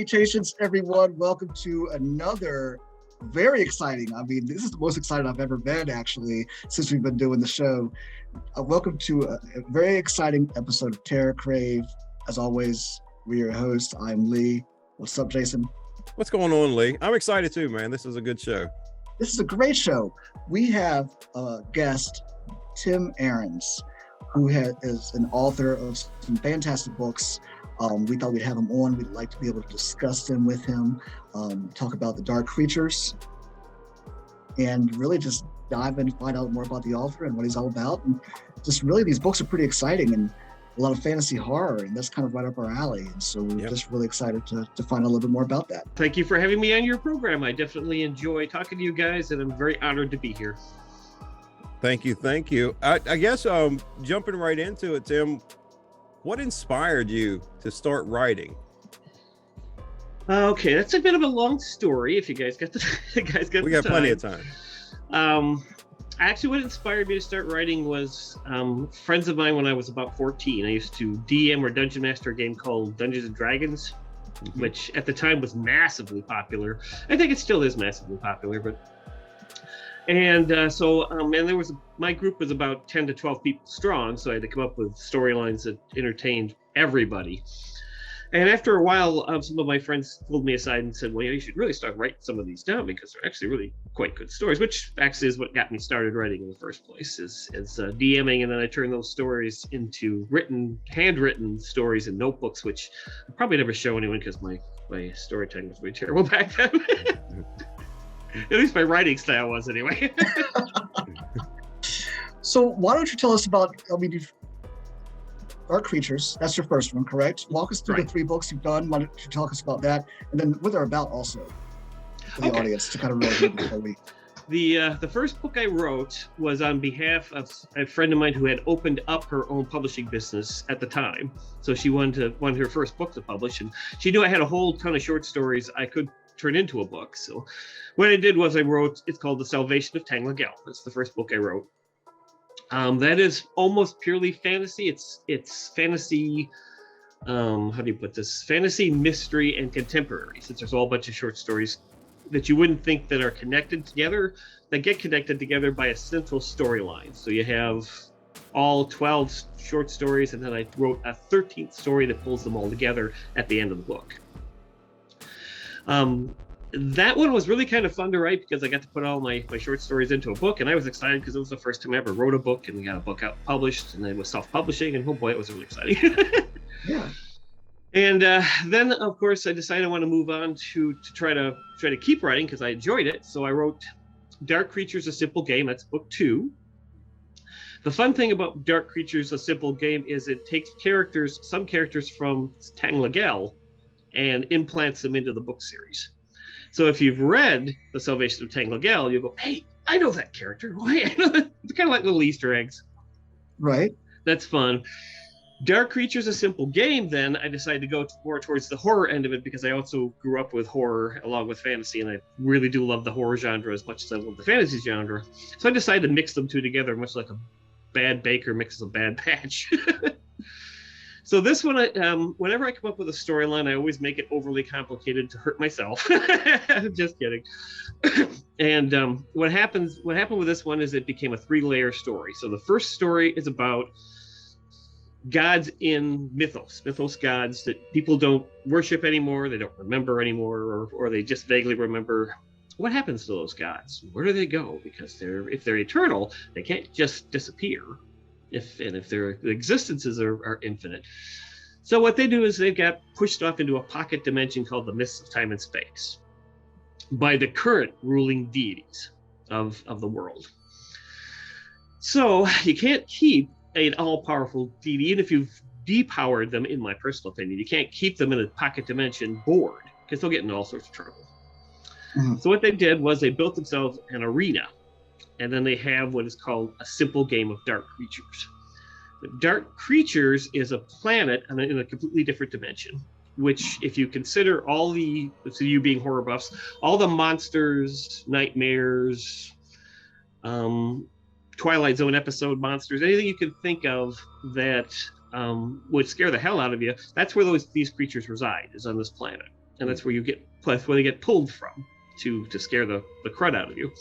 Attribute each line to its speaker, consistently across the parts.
Speaker 1: Salutations, everyone. Welcome to another very exciting, this is the most excited I've ever been, actually, since we've been doing the show. Welcome to a very exciting episode of TerrorCrave. As always, we're your hosts. I'm Lee. What's up, Jason?
Speaker 2: What's going on, Lee? I'm excited too, man. This is a good show.
Speaker 1: This is a great show. We have a guest, Tim Ahrens, who is an author of some fantastic books. We thought we'd have him on. We'd like to be able to discuss them with him, talk about the dark creatures, and really just dive in and find out more about the author and what he's all about. And just really, these books are pretty exciting and a lot of fantasy horror, and that's kind of right up our alley. And so we're just really excited to find a little bit more about that.
Speaker 3: Thank you for having me on your program. I definitely enjoy talking to you guys, and I'm very honored to be here.
Speaker 2: Thank you. I guess jumping right into it, Tim, what inspired you to start writing?
Speaker 3: Okay, that's a bit of a long story. If you guys got the
Speaker 2: We got plenty of time.
Speaker 3: Actually, what inspired me to start writing was friends of mine when I was about 14. I used to DM or dungeon master a game called Dungeons and Dragons, which at the time was massively popular. I think it still is massively popular, and there was my group was about 10 to 12 people strong, so I had to come up with storylines that entertained everybody. And after a while, some of my friends pulled me aside and said, well, you should really start writing some of these down because they're actually really quite good stories, which actually is what got me started writing in the first place, is DMing. And then I turned those stories into handwritten stories in notebooks, which I probably never show anyone because my storytelling was way terrible back then. At least my writing style was, anyway.
Speaker 1: So why don't you tell us about, Dark Creatures, that's your first one, correct? Walk us through the 3 books you've done. Why don't you talk us about that? And then what they're about also for the audience to kind of really get before we...
Speaker 3: The first book I wrote was on behalf of a friend of mine who had opened up her own publishing business at the time. So she wanted her first book to publish, and she knew I had a whole ton of short stories I could turn into a book. So what I did was it's called The Salvation of Tanglagel. That's the first book I wrote. That is almost purely fantasy. It's fantasy, how do you put this? Fantasy, mystery, and contemporary, since there's a whole bunch of short stories that you wouldn't think that are connected together, that get connected together by a central storyline. So you have all 12 short stories, and then I wrote a 13th story that pulls them all together at the end of the book. That one was really kind of fun to write because I got to put all my short stories into a book, and I was excited because it was the first time I ever wrote a book and got a book out published, and it was self-publishing, and oh boy, it was really exciting.
Speaker 1: Yeah.
Speaker 3: And then, of course, I decided I want to move on to try to keep writing because I enjoyed it. So I wrote Dark Creatures: A Simple Game. That's book 2. The fun thing about Dark Creatures: A Simple Game is it takes some characters from Tanglagel and implants them into the book series. So if you've read The Salvation of Tanglagel, you go, hey, I know that character. Why? I know that. It's kind of like little Easter eggs.
Speaker 1: Right.
Speaker 3: That's fun. Dark Creatures: A Simple Game, then I decided to go more towards the horror end of it because I also grew up with horror along with fantasy, and I really do love the horror genre as much as I love the fantasy genre. So I decided to mix them two together, much like a bad baker mixes a bad batch. So this one, whenever I come up with a storyline, I always make it overly complicated to hurt myself. Just kidding. And what happened with this one is it became a 3-layer story. So the first story is about gods in mythos gods that people don't worship anymore, they don't remember anymore, or they just vaguely remember. What happens to those gods? Where do they go? Because if they're eternal, they can't just disappear. If their existences are infinite. So what they do is they got pushed off into a pocket dimension called the Mists of Time and Space by the current ruling deities of the world. So you can't keep an all-powerful deity, even if you've depowered them, in my personal opinion. You can't keep them in a pocket dimension bored because they'll get into all sorts of trouble. Mm-hmm. So what they did was they built themselves an arena. And then they have what is called a simple game of Dark Creatures. But Dark Creatures is a planet in a completely different dimension, which, if you consider so you being horror buffs, all the monsters, nightmares, Twilight Zone episode monsters, anything you can think of that would scare the hell out of you, that's where these creatures reside, is on this planet. and that's where they get pulled from to scare the crud out of you.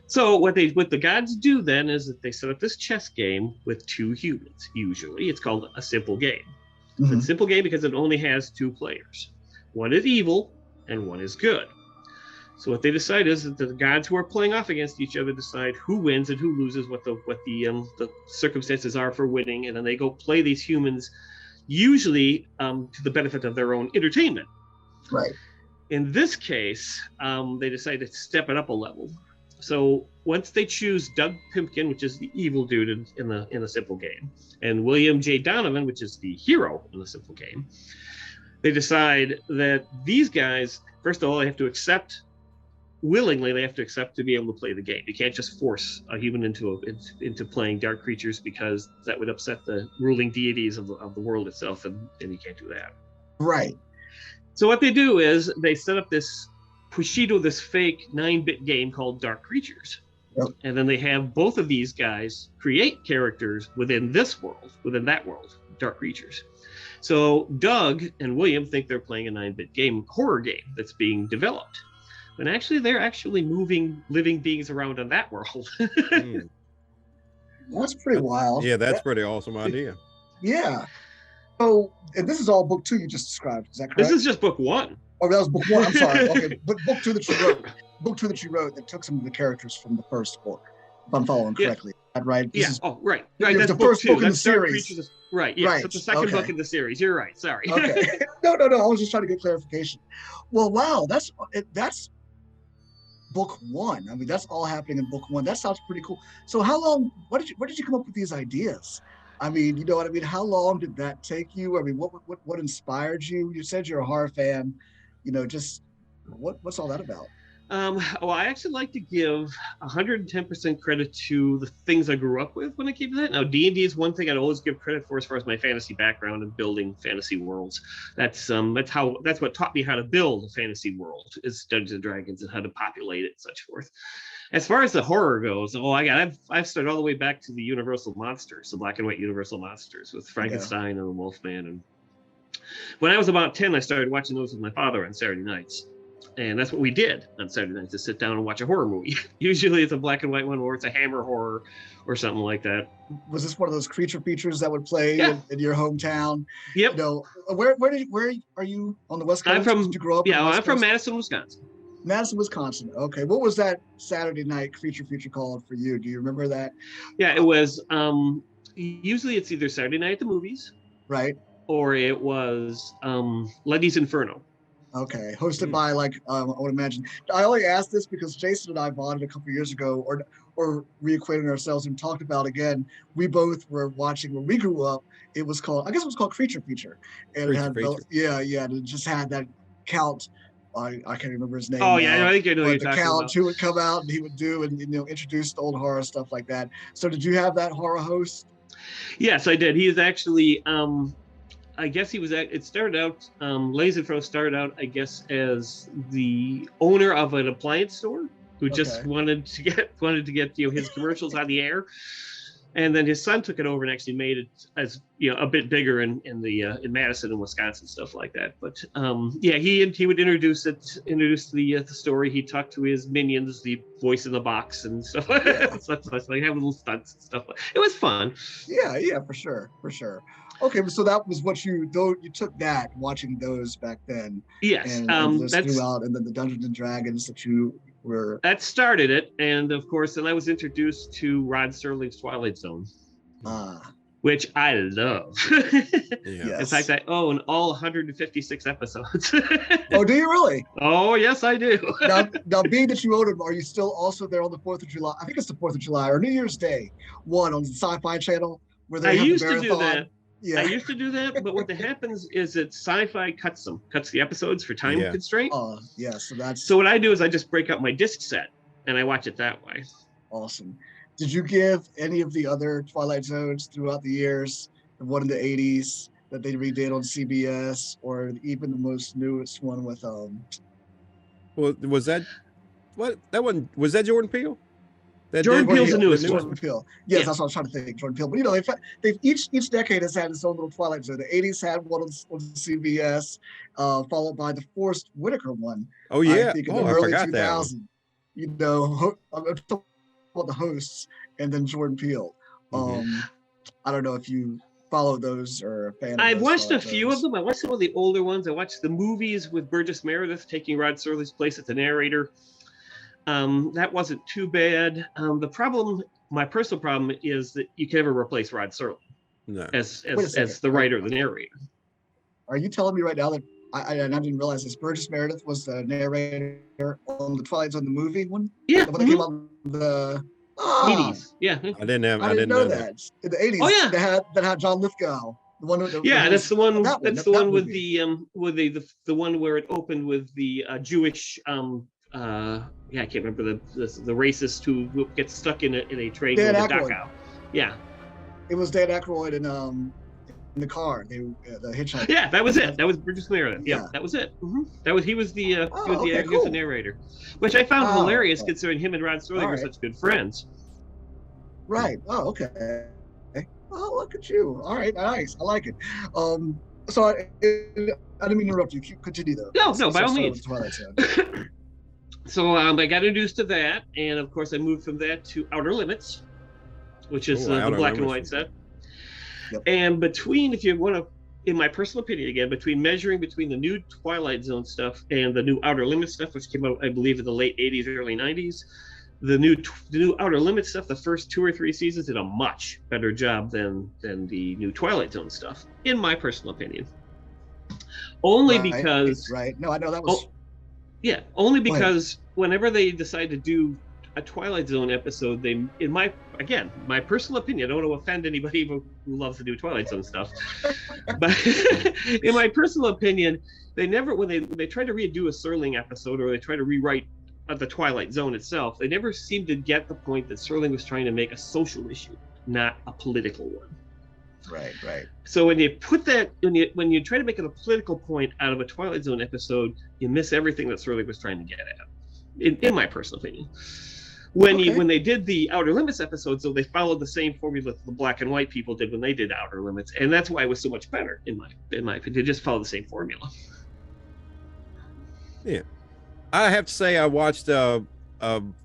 Speaker 3: So what the gods do then is that they set up this chess game with 2 humans. Usually, it's called a simple game. It's a simple game because it only has 2 players. One is evil and one is good. So what they decide is that the gods who are playing off against each other decide who wins and who loses, what the circumstances are for winning, and then they go play these humans, usually to the benefit of their own entertainment.
Speaker 1: Right.
Speaker 3: In this case, they decide to step it up a level. So once they choose Doug Pimpkin, which is the evil dude in the simple game, and William J. Donovan, which is the hero in the simple game, they decide that these guys, first of all, they have to accept to be able to play the game. You can't just force a human into playing dark creatures, because that would upset the ruling deities of the world itself, and you can't do that.
Speaker 1: Right.
Speaker 3: So what they do is they set up this Pushido, this fake 9-bit game called Dark Creatures.
Speaker 1: Yep.
Speaker 3: And then they have both of these guys create characters within that world, Dark Creatures. So Doug and William think they're playing a 9-bit horror game that's being developed. And actually, they're actually moving living beings around in that world.
Speaker 1: That's pretty wild.
Speaker 2: Yeah, that's pretty awesome idea.
Speaker 1: Yeah. So, and this is all book 2 you just described. Is that correct?
Speaker 3: This is just book 1.
Speaker 1: Oh, that was book 1. I'm sorry. Okay, but book 2 that you wrote. Book 2 that you wrote that took some of the characters from the first book, if I'm following correctly. Is that right?
Speaker 3: Right. That's
Speaker 1: the
Speaker 3: book
Speaker 1: first
Speaker 3: 2.
Speaker 1: book in the
Speaker 3: That's Dark
Speaker 1: series.
Speaker 3: Creatures. Right. Yeah.
Speaker 1: Right.
Speaker 3: So it's the second book in the series. You're right. Sorry.
Speaker 1: Okay. No. I was just trying to get clarification. Well, wow. That's book 1. I mean, that's all happening in book 1. That sounds pretty cool. So how long, where did you come up with these ideas? I mean, you know what I mean? How long did that take you? I mean, what inspired you? You said you're a horror fan, just what's all that about?
Speaker 3: Well, I actually like to give 110% credit to the things I grew up with when it came to that. Now, D&D is one thing I'd always give credit for as far as my fantasy background and building fantasy worlds. That's what taught me how to build a fantasy world, is Dungeons and Dragons, and how to populate it and such forth. As far as the horror goes, I've started all the way back to the Universal monsters, the black and white Universal monsters with Frankenstein and the Wolfman. And when I was about 10, I started watching those with my father on Saturday nights. And that's what we did on Saturday nights, to sit down and watch a horror movie. Usually it's a black and white one, or it's a Hammer horror or something like that.
Speaker 1: Was this one of those creature features that would play in your hometown?
Speaker 3: Yep.
Speaker 1: Where are you on the West Coast? Did you grow up?
Speaker 3: I'm from Madison, Wisconsin.
Speaker 1: Madison, Wisconsin. Okay. What was that Saturday night creature feature called for you? Do you remember that? Yeah,
Speaker 3: it was usually it's either Saturday night at the movies.
Speaker 1: Right.
Speaker 3: Or it was Letty's Inferno.
Speaker 1: Okay, hosted by I would imagine. I only asked this because Jason and I bonded a couple of years ago, or reacquainted ourselves and talked about again. We both were watching when we grew up. It was called Creature Feature, and it had and it just had that Count. I can't remember his name.
Speaker 3: Oh yeah, I think I know what you're talking
Speaker 1: Count
Speaker 3: about.
Speaker 1: Who would come out and he would do and introduce old horror stuff like that. So did you have that horror host?
Speaker 3: Yes, I did. He is actually. I guess he was. It started out. Laserthrow started out, I guess, as the owner of an appliance store who just wanted to get his commercials on the air, and then his son took it over and actually made it as a bit bigger in Madison and Wisconsin, stuff like that. But he would introduce the story. He'd talk to his minions, the voice in the box and stuff. Such like have little stunts and stuff. It was fun.
Speaker 1: Yeah, for sure. Okay, so that was what you took that watching those back then.
Speaker 3: Yes,
Speaker 1: and that's throughout, and then the Dungeons and Dragons that you were.
Speaker 3: That started it, and of course, then I was introduced to Rod Serling's Twilight Zone, which I love.
Speaker 1: Yes.
Speaker 3: In fact, I own all 156 episodes.
Speaker 1: Oh, do you really?
Speaker 3: Oh, yes, I do.
Speaker 1: now, being that you own them, are you still also there on the 4th of July? I think it's the 4th of July or New Year's Day one on the Sci-Fi Channel where they have the marathon.
Speaker 3: To do that.
Speaker 1: Yeah.
Speaker 3: I used to do that, but what happens is that Sci-Fi cuts the episodes for time constraint.
Speaker 1: Oh, yeah.
Speaker 3: So what I do is I just break up my disc set and I watch it that way.
Speaker 1: Awesome. Did you give any of the other Twilight Zones throughout the years, the one in the 80s that they redid on CBS, or even the most newest one with
Speaker 2: Well, was that Jordan Peele?
Speaker 3: Jordan Peele's the newest one.
Speaker 1: Jordan Peele. Yes,
Speaker 3: Yeah.
Speaker 1: that's what I was trying to think. Jordan Peele. But you know, they've each decade has had its own little Twilight Zone. The '80s had one on CBS, followed by the Forrest Whitaker one.
Speaker 2: Oh
Speaker 1: I
Speaker 2: yeah.
Speaker 1: think in
Speaker 2: Oh,
Speaker 1: the
Speaker 2: I
Speaker 1: early
Speaker 2: forgot that one.
Speaker 1: 2000s. You know, I'm talking about the hosts, and then Jordan Peele. I don't know if you follow those or are a fan of
Speaker 3: I've
Speaker 1: those
Speaker 3: watched a
Speaker 1: Twilight
Speaker 3: few of
Speaker 1: Zones.
Speaker 3: them. I watched some of the older ones. I watched the movies with Burgess Meredith taking Rod Serling's place as the narrator. That wasn't too bad. My personal problem is that you can never replace Rod Serling as the writer, the narrator.
Speaker 1: Are you telling me right now that I didn't realize this? Burgess Meredith was the narrator on the Twilight Zone, the movie one?
Speaker 3: Yeah.
Speaker 1: The one that came out in the
Speaker 3: 80s. Yeah.
Speaker 2: I didn't
Speaker 1: know that. In the 80s.
Speaker 3: Oh, yeah.
Speaker 1: That had John Lithgow. The one with
Speaker 3: That's the one.
Speaker 1: That's
Speaker 3: the one with the one where it opened with the Jewish. I can't remember the racist who gets stuck in a train with a Dachau. Yeah.
Speaker 1: It was Dan Aykroyd in the car. The hitchhiker.
Speaker 3: Yeah, that was it. That was Burgess Meredith. Yeah, that was it. He was the narrator, which I found hilarious considering him and Rod Serling were such good friends.
Speaker 1: Right. Oh, okay. Oh, look at you. All right, nice. I like it. So I didn't mean to interrupt you. Continue though.
Speaker 3: No, by all means. So I got introduced to that, and of course I moved from that to Outer Limits, which is the black and white set. Yep. And if you want to, in my personal opinion again, measuring between the new Twilight Zone stuff and the new Outer Limits stuff, which came out, I believe, in the late 80s, early 90s, the new Outer Limits stuff, the first 2 or 3 seasons did a much better job than the new Twilight Zone stuff, in my personal opinion. Only because...
Speaker 1: Right. No, I know that was...
Speaker 3: Yeah, only because whenever they decide to do a Twilight Zone episode, in my personal opinion, I don't want to offend anybody who loves the new Twilight Zone stuff, but in my personal opinion, they never, when they try to redo a Serling episode or they try to rewrite the Twilight Zone itself, they never seem to get the point that Serling was trying to make a social issue, not a political one.
Speaker 1: Right.
Speaker 3: So when you put that, when you try to make it a political point out of a Twilight Zone episode, you miss everything that Serling was trying to get at, in my personal opinion. When they did the Outer Limits episodes, though, they followed the same formula that the black and white people did when they did Outer Limits, and that's why it was so much better, in my opinion. They just followed the same formula.
Speaker 2: Yeah, I have to say I watched a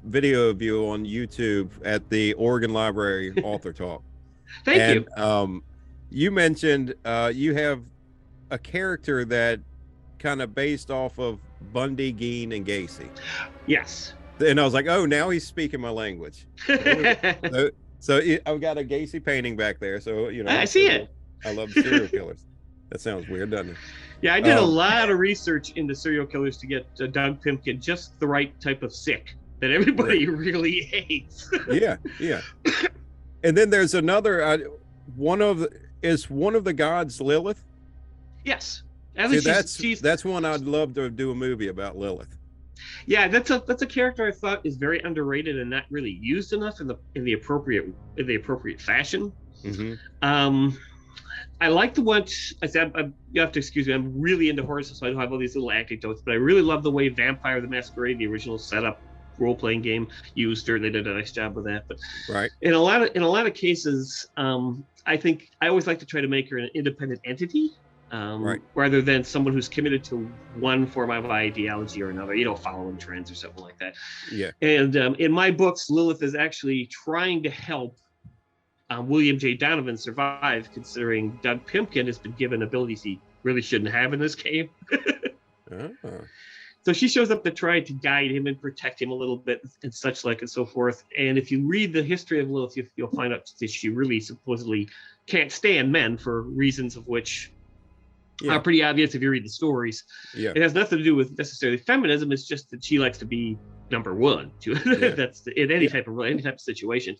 Speaker 2: video of you on YouTube at the Oregon Library Author Talk.
Speaker 3: Thank you.
Speaker 2: You mentioned you have a character that kind of based off of Bundy, Gein, and Gacy.
Speaker 3: Yes.
Speaker 2: And I was like, oh, now he's speaking my language. so I've got a Gacy painting back there. So,
Speaker 3: I see it.
Speaker 2: I love serial killers. That sounds weird, doesn't it?
Speaker 3: Yeah, I did a lot of research into serial killers to get Doug Pimpkin just the right type of sick that everybody really hates.
Speaker 2: Yeah. And then there's another one of the gods Lilith?
Speaker 3: Yes.
Speaker 2: That's one I'd love to do a movie about, Lilith.
Speaker 3: Yeah, that's a character I thought is very underrated and not really used enough in the appropriate fashion. I like the one. I said, you have to excuse me. I'm really into horror, so I don't have all these little anecdotes. But I really love the way Vampire the Masquerade, the original setup role-playing game, used her. They did a nice job with that. But in a lot of cases, I think I always like to try to make her an independent entity. Rather than someone who's committed to one form of ideology or another, following trends or something like that.
Speaker 2: Yeah.
Speaker 3: And in my books, Lilith is actually trying to help William J. Donovan survive, considering Doug Pimpkin has been given abilities he really shouldn't have in this game. So she shows up to try to guide him and protect him a little bit and such like and so forth. And if you read the history of Lilith, you'll find out that she really supposedly can't stand men for reasons of which are pretty obvious if you read the stories. Yeah. It has nothing to do with necessarily feminism. It's just that she likes to be number one. That's in any type of situation.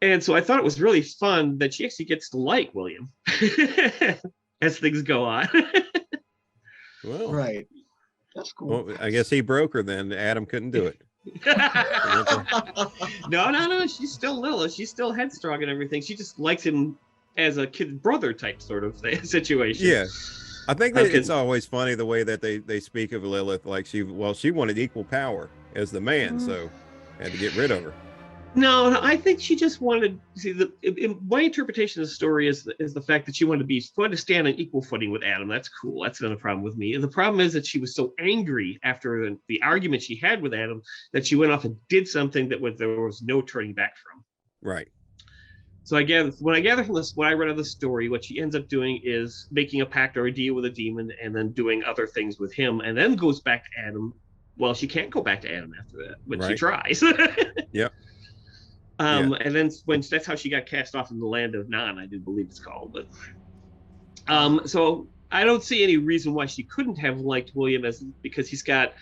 Speaker 3: And so I thought it was really fun that she actually gets to like William as things go on.
Speaker 2: Well,
Speaker 1: right. That's cool.
Speaker 2: Well, I guess he broke her then. Adam couldn't do it.
Speaker 3: No. She's still Lilith. She's still headstrong and everything. She just likes him as a kid brother type sort of situation.
Speaker 2: Yeah. I think that it's always funny the way that they speak of Lilith, like she wanted equal power as the man, so had to get rid of her.
Speaker 3: No, I think she just wanted to see my interpretation of the story is the fact that she wanted to stand on equal footing with Adam. That's cool. That's not a problem with me. And the problem is that she was so angry after the argument she had with Adam that she went off and did something there was no turning back from.
Speaker 2: Right.
Speaker 3: So I gather from this, what I read of the story, what she ends up doing is making a pact or a deal with a demon, and then doing other things with him, and then goes back to Adam. Well, she can't go back to Adam after that, but she tries.
Speaker 2: Yep.
Speaker 3: And then that's how she got cast off in the land of Nan, I do believe it's called. But so I don't see any reason why she couldn't have liked William, because he's got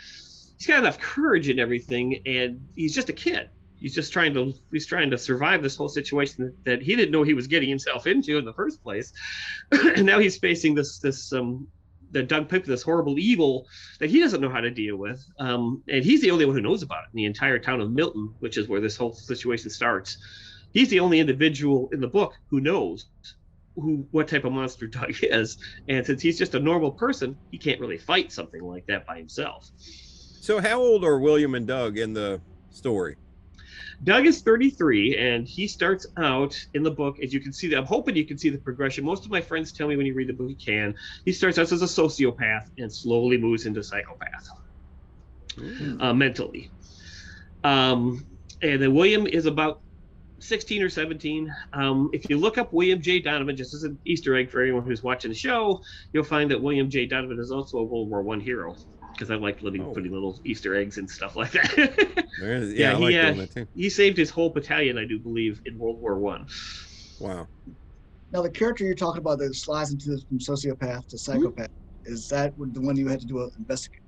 Speaker 3: enough courage and everything, and he's just a kid. He's just trying to survive this whole situation that he didn't know he was getting himself into in the first place. And now he's facing the Doug Pick, this horrible evil that he doesn't know how to deal with. And he's the only one who knows about it in the entire town of Milton, which is where this whole situation starts. He's the only individual in the book who knows what type of monster Doug is. And since he's just a normal person, he can't really fight something like that by himself.
Speaker 2: So how old are William and Doug in the story?
Speaker 3: Doug is 33, and he starts out in the book, as you can see. I'm hoping you can see the progression. Most of my friends tell me when you read the book, you can. He starts out as a sociopath and slowly moves into psychopath mentally. And then William is about 16 or 17. If you look up William J. Donovan, just as an Easter egg for anyone who's watching the show, you'll find that William J. Donovan is also a World War I hero. Because I like putting little Easter eggs and stuff like that.
Speaker 2: Yeah, I like doing that too.
Speaker 3: He saved his whole battalion, I do believe, in World War I.
Speaker 2: Wow.
Speaker 1: Now, the character you're talking about that slides from sociopath to psychopath, is that the one you had to do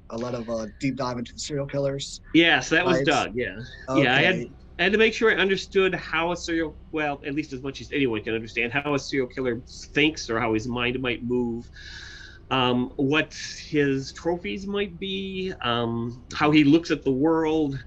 Speaker 1: a lot of deep dive into the serial killers?
Speaker 3: Yes, that was Doug. Yeah,
Speaker 1: okay.
Speaker 3: Yeah. I had to make sure I understood how at least as much as anyone can understand, how a serial killer thinks or how his mind might move. What his trophies might be, how he looks at the world.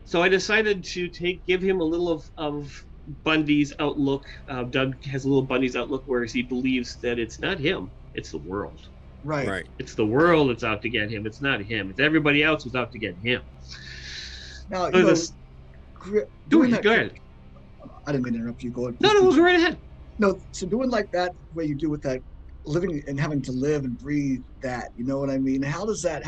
Speaker 3: So I decided to give him a little of Bundy's outlook. Doug has a little Bundy's outlook where he believes that it's not him, it's the world.
Speaker 1: Right.
Speaker 3: It's the world that's out to get him. It's not him. It's everybody else who's out to get him.
Speaker 1: Now,
Speaker 3: go ahead.
Speaker 1: I didn't mean to interrupt you. Go
Speaker 3: right ahead.
Speaker 1: No, so doing like that, what you do with that, living and having to live and breathe that, you know what I mean? How is that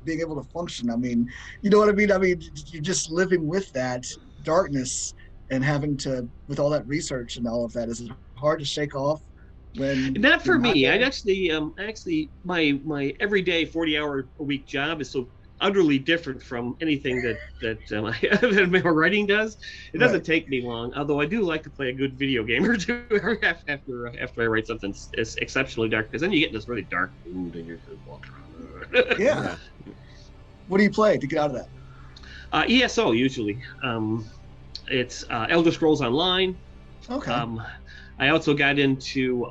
Speaker 1: being able to function? I mean, you know what I mean? I mean, you're just living with that darkness and having to, with all that research and all of that, is it hard to shake off?
Speaker 3: Not for me. I actually my everyday 40-hour-a-week job is so utterly different from anything that my writing does. It doesn't take me long, although I do like to play a good video game or two after I write something exceptionally dark, because then you get in this really dark mood and you're just walking around.
Speaker 1: Yeah. What do you play to get out of that?
Speaker 3: ESO usually. It's Elder Scrolls Online.
Speaker 1: Okay.
Speaker 3: I also got into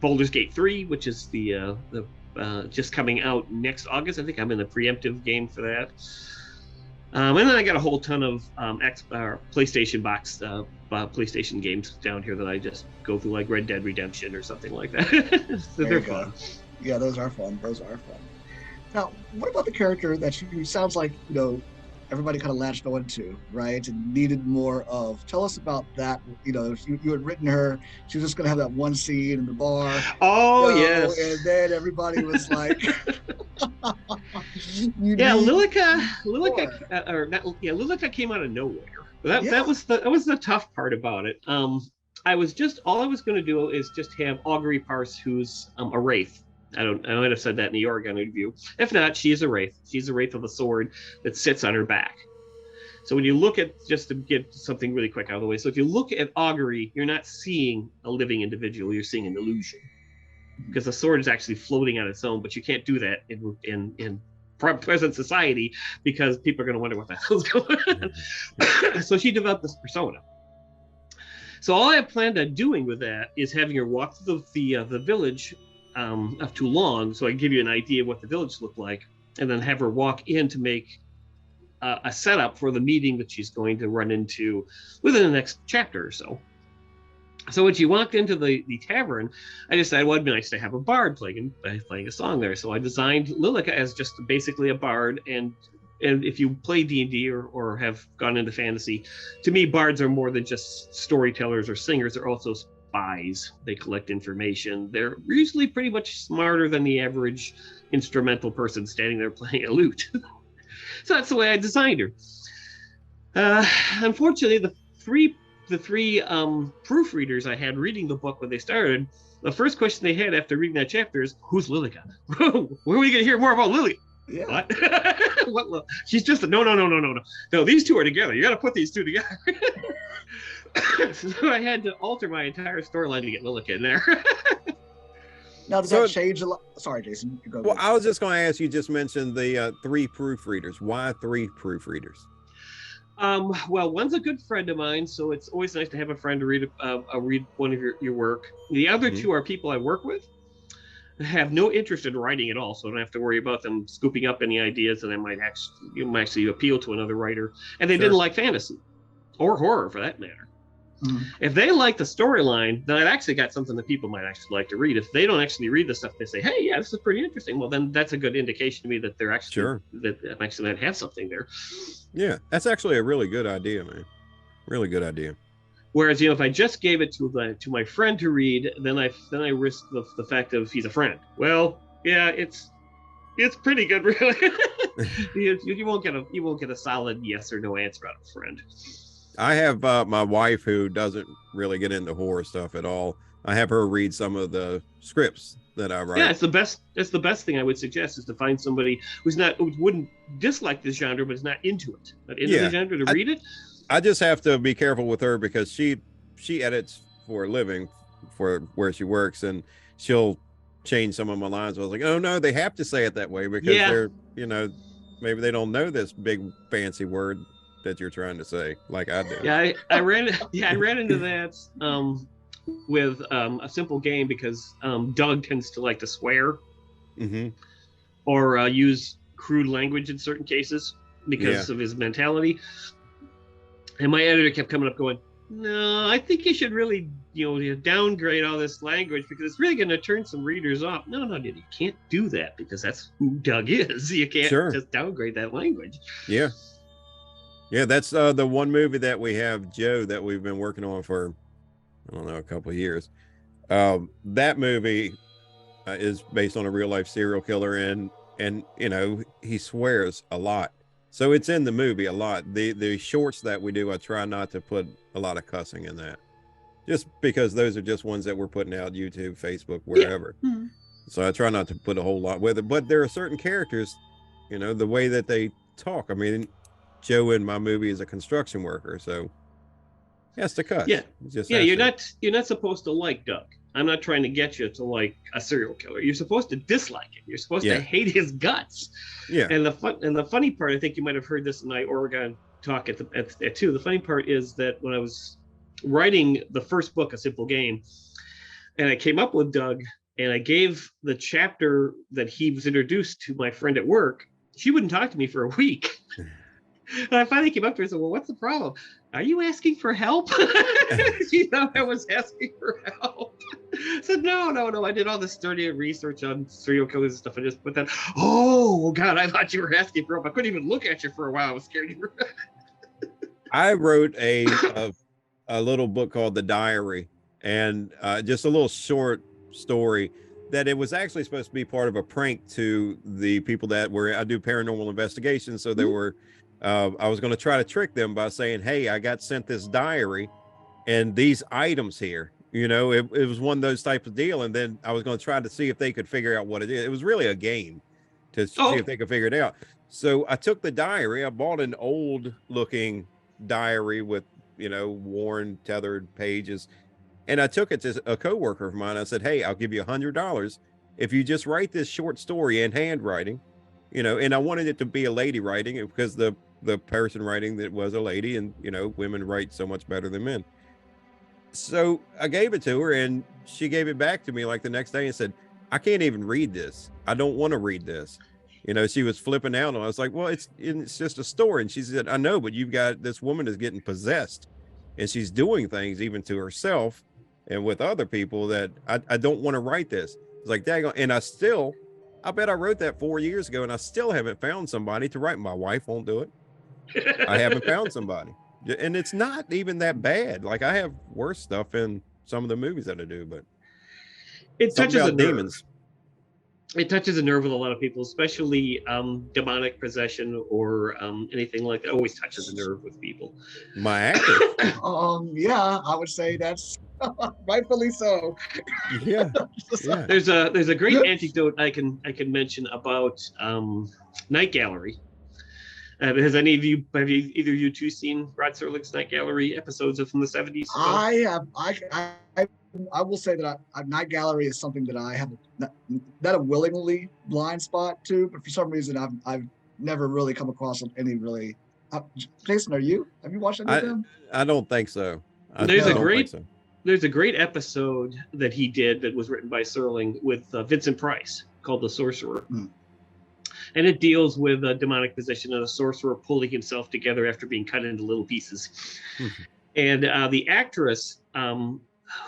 Speaker 3: Baldur's Gate 3, which is the just coming out next August. I think I'm in the preemptive game for that. And then I got a whole ton of PlayStation box PlayStation games down here that I just go through, like Red Dead Redemption or something like that. So they're fun.
Speaker 1: Yeah, those are fun. Now, what about the character that you sounds like, you know, everybody kind of latched on to, right? And needed more of. Tell us about that. You know, you had written her, she was just going to have that one scene in the bar.
Speaker 3: Oh, yes.
Speaker 1: And then everybody was like,
Speaker 3: Lilica came out of nowhere. That was the tough part about it. All I was going to do is just have Augury Parse, who's a wraith. I might have said that in the Oregon interview. If not, she is a wraith. She's a wraith of a sword that sits on her back. So when you look at, just to get something really quick out of the way, so if you look at Augury, you're not seeing a living individual, you're seeing an illusion. Because the sword is actually floating on its own, but you can't do that in present society because people are going to wonder what the hell's going on. So she developed this persona. So all I have planned on doing with that is having her walk through the village of Toulon, so I can give you an idea of what the village looked like, and then have her walk in to make a setup for the meeting that she's going to run into within the next chapter or so. So when she walked into the tavern, I decided, well, it'd be nice to have a bard playing a song there. So I designed Lilica as just basically a bard, and and if you play D&D or have gone into fantasy, to me, bards are more than just storytellers or singers. They're also spies. They collect information. They're usually pretty much smarter than the average instrumental person standing there playing a lute. So that's the way I designed her. Unfortunately, the three proofreaders I had reading the book when they started, the first question they had after reading that chapter is, "Who's Lilica? Where are we going to hear more about Lily?"
Speaker 1: Yeah.
Speaker 3: What? She's just no. No, these two are together. You got to put these two together. So I had to alter my entire storyline to get Lilica in there.
Speaker 1: Now, does that change a lot? Sorry, Jason. Go
Speaker 2: well, I was just going to ask, you just mentioned the 3 proofreaders. Why 3 proofreaders?
Speaker 3: Well, one's a good friend of mine, so it's always nice to have a friend to read one of your work. The other 2 are people I work with. I have no interest in writing at all, so I don't have to worry about them scooping up any ideas that might actually appeal to another writer. And they didn't like fantasy or horror, for that matter. If they like the storyline, then I've actually got something that people might actually like to read. If they don't actually read the stuff, they say, "Hey, yeah, this is pretty interesting." Well, then that's a good indication to me that they're actually that I'm actually might have something there.
Speaker 2: Yeah, that's actually a really good idea, man. Really good idea.
Speaker 3: Whereas, if I just gave it to my friend to read, then I risk the fact of he's a friend. Well, yeah, it's pretty good, really. you won't get a solid yes or no answer out of a friend.
Speaker 2: I have my wife who doesn't really get into horror stuff at all. I have her read some of the scripts that I write.
Speaker 3: Yeah, it's the best thing I would suggest is to find somebody who wouldn't dislike this genre, but is not into it, the genre to read it.
Speaker 2: I just have to be careful with her because she edits for a living for where she works, and she'll change some of my lines. I was like, "Oh no, they have to say it that way because they're, maybe they don't know this big fancy word that you're trying to say like I do."
Speaker 3: Yeah, I ran into that with a simple game because Doug tends to like to swear or use crude language in certain cases because of his mentality. And my editor kept coming up going, "No, I think you should really, downgrade all this language because it's really going to turn some readers off." No, dude, you can't do that because that's who Doug is. You can't just downgrade that language.
Speaker 2: Yeah. Yeah, that's the one movie that we have, Joe, that we've been working on for, I don't know, a couple of years. That movie is based on a real life serial killer, and he swears a lot. So it's in the movie a lot. The shorts that we do, I try not to put a lot of cussing in that, just because those are just ones that we're putting out YouTube, Facebook, wherever. Yeah. So I try not to put a whole lot with it. But there are certain characters, the way that they talk. I mean, Joe in my movie is a construction worker, so he has to cuss.
Speaker 3: Yeah, you're not supposed to like Doug. I'm not trying to get you to like a serial killer. You're supposed to dislike him. You're supposed to hate his guts. Yeah. And the funny part, I think you might have heard this in my Oregon talk at too. The funny part is that when I was writing the first book, A Simple Game, and I came up with Doug, and I gave the chapter that he was introduced to my friend at work, she wouldn't talk to me for a week. And I finally came up to her and said, "Well, what's the problem? Are you asking for help?" She thought I was asking for help. I said, no. I did all this dirty research on serial killers and stuff. I just put that. Oh, God, I thought you were asking for help. I couldn't even look at you for a while. I was scared you were.
Speaker 2: I wrote a little book called The Diary, and just a little short story that it was actually supposed to be part of a prank to the people that I do paranormal investigations. So there were, I was going to try to trick them by saying, "Hey, I got sent this diary and these items here." It was one of those types of deal. And then I was going to try to see if they could figure out what it is. It was really a game to see if they could figure it out. So I took the diary. I bought an old looking diary with, worn, tethered pages. And I took it to a coworker of mine. I said, "Hey, I'll give you $100 if you just write this short story in handwriting," and I wanted it to be a lady writing it because the person writing that was a lady, and, women write so much better than men. So I gave it to her, and she gave it back to me like the next day and said, "I can't even read this. I don't want to read this." She was flipping out. And I was like, "Well, it's just a story." And she said, "I know, but this woman is getting possessed, and she's doing things even to herself and with other people that I don't want to write this." It's like, daggone. And I I bet I wrote that 4 years ago, and I still haven't found somebody to write. My wife won't do it. I haven't found somebody, and it's not even that bad. Like, I have worse stuff in some of the movies that I do, but
Speaker 3: It
Speaker 2: something
Speaker 3: touches a
Speaker 2: about
Speaker 3: nerve.
Speaker 2: demons.
Speaker 3: It touches a nerve with a lot of people, especially demonic possession or anything like that. Always touches a nerve with people.
Speaker 2: My actor,
Speaker 1: Yeah, I would say that's rightfully so.
Speaker 2: yeah, yeah.
Speaker 3: There's a great anecdote I can mention about Night Gallery. Has any of you, have you, either of you two, seen Rod Serling's Night Gallery episodes from the 70s?
Speaker 1: I have. I will say that Night Gallery is something that I have not a willingly blind spot to, but for some reason I've never really come across any really. Jason, have you watched any of them?
Speaker 2: I don't think so.
Speaker 3: There's a great episode that he did that was written by Serling with Vincent Price called The Sorcerer. And it deals with a demonic possession of a sorcerer pulling himself together after being cut into little pieces. And the actress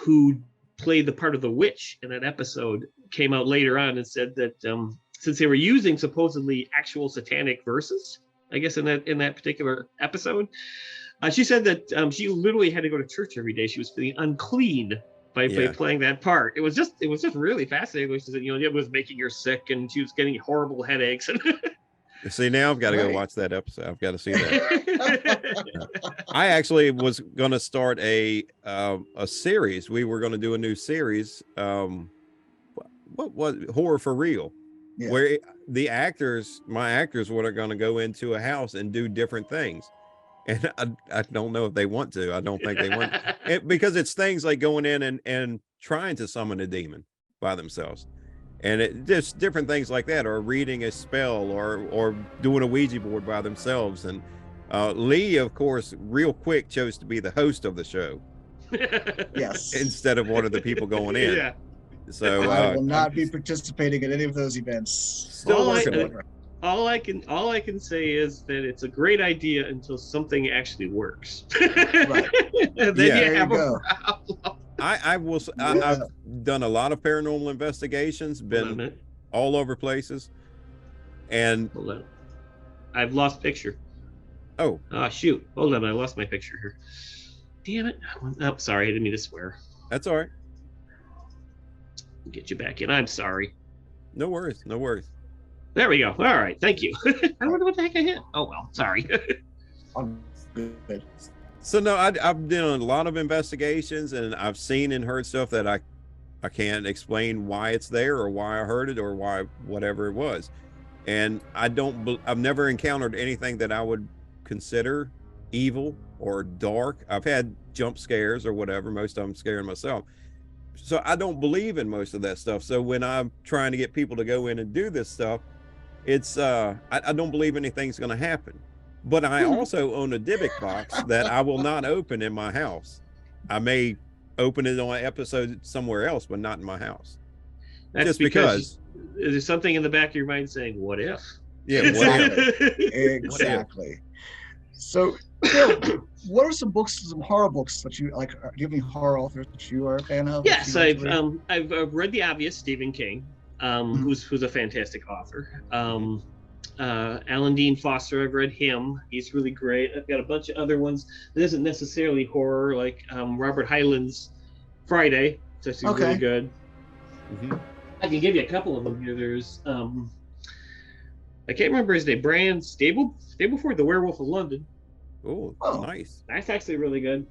Speaker 3: who played the part of the witch in that episode came out later on and said that since they were using supposedly actual satanic verses, I guess in that particular episode, she said that she literally had to go to church every day. She was feeling unclean by playing that part. It was just really fascinating. She said, it was making her sick, and she was getting horrible headaches.
Speaker 2: See, now I've got to go watch that episode. I've got to see that. I actually was going to start a series. We were going to do a new series. What was Horror for Real? Yeah. Where my actors were going to go into a house and do different things. And I don't know if they want to. I don't think they want because it's things like going in and trying to summon a demon by themselves. And it just different things like that, or reading a spell, or doing a Ouija board by themselves. And Lee, of course, real quick chose to be the host of the show.
Speaker 1: Yes.
Speaker 2: Instead of one of the people going in.
Speaker 3: Yeah.
Speaker 2: So
Speaker 1: I will not be participating in any of those events.
Speaker 2: Still working on it.
Speaker 3: All I can say is that it's a great idea until something actually works.
Speaker 1: Right.
Speaker 3: Then you have a problem.
Speaker 2: I've done a lot of paranormal investigations, been all over places, and
Speaker 3: I've lost picture.
Speaker 2: Oh
Speaker 3: shoot! Hold on, I lost my picture here. Damn it! Oh, sorry, I didn't mean to swear.
Speaker 2: That's all right.
Speaker 3: Get you back in. I'm sorry.
Speaker 2: No worries. No worries.
Speaker 3: There we go. All right. Thank you. I wonder what the heck I hit. Oh, well, sorry.
Speaker 1: I'm good.
Speaker 2: So, no, I've done a lot of investigations, and I've seen and heard stuff that I can't explain why it's there or why I heard it or why whatever it was. And I've never encountered anything that I would consider evil or dark. I've had jump scares or whatever. Most of them scaring myself. So I don't believe in most of that stuff. So when I'm trying to get people to go in and do this stuff, it's I don't believe anything's going to happen. But I also own a Dybbuk box that I will not open in my house. I may open it on an episode somewhere else, but not in my house.
Speaker 3: That's
Speaker 2: just
Speaker 3: because there's something in the back of your mind saying, "What if?"
Speaker 2: Yeah,
Speaker 1: exactly. So, Phil, what are some horror books that you like? Do you have any horror authors that you are a fan of?
Speaker 3: Yes, I've read the obvious, Stephen King, who's a fantastic author. Alan Dean Foster, I've read him. He's really great. I've got a bunch of other ones that isn't necessarily horror, like Robert Hyland's Friday. It's actually really good. Mm-hmm. I can give you a couple of them here. There's I can't remember his name. Brian Stableford, The Werewolf of London.
Speaker 2: Oh, nice. That's
Speaker 3: actually really good.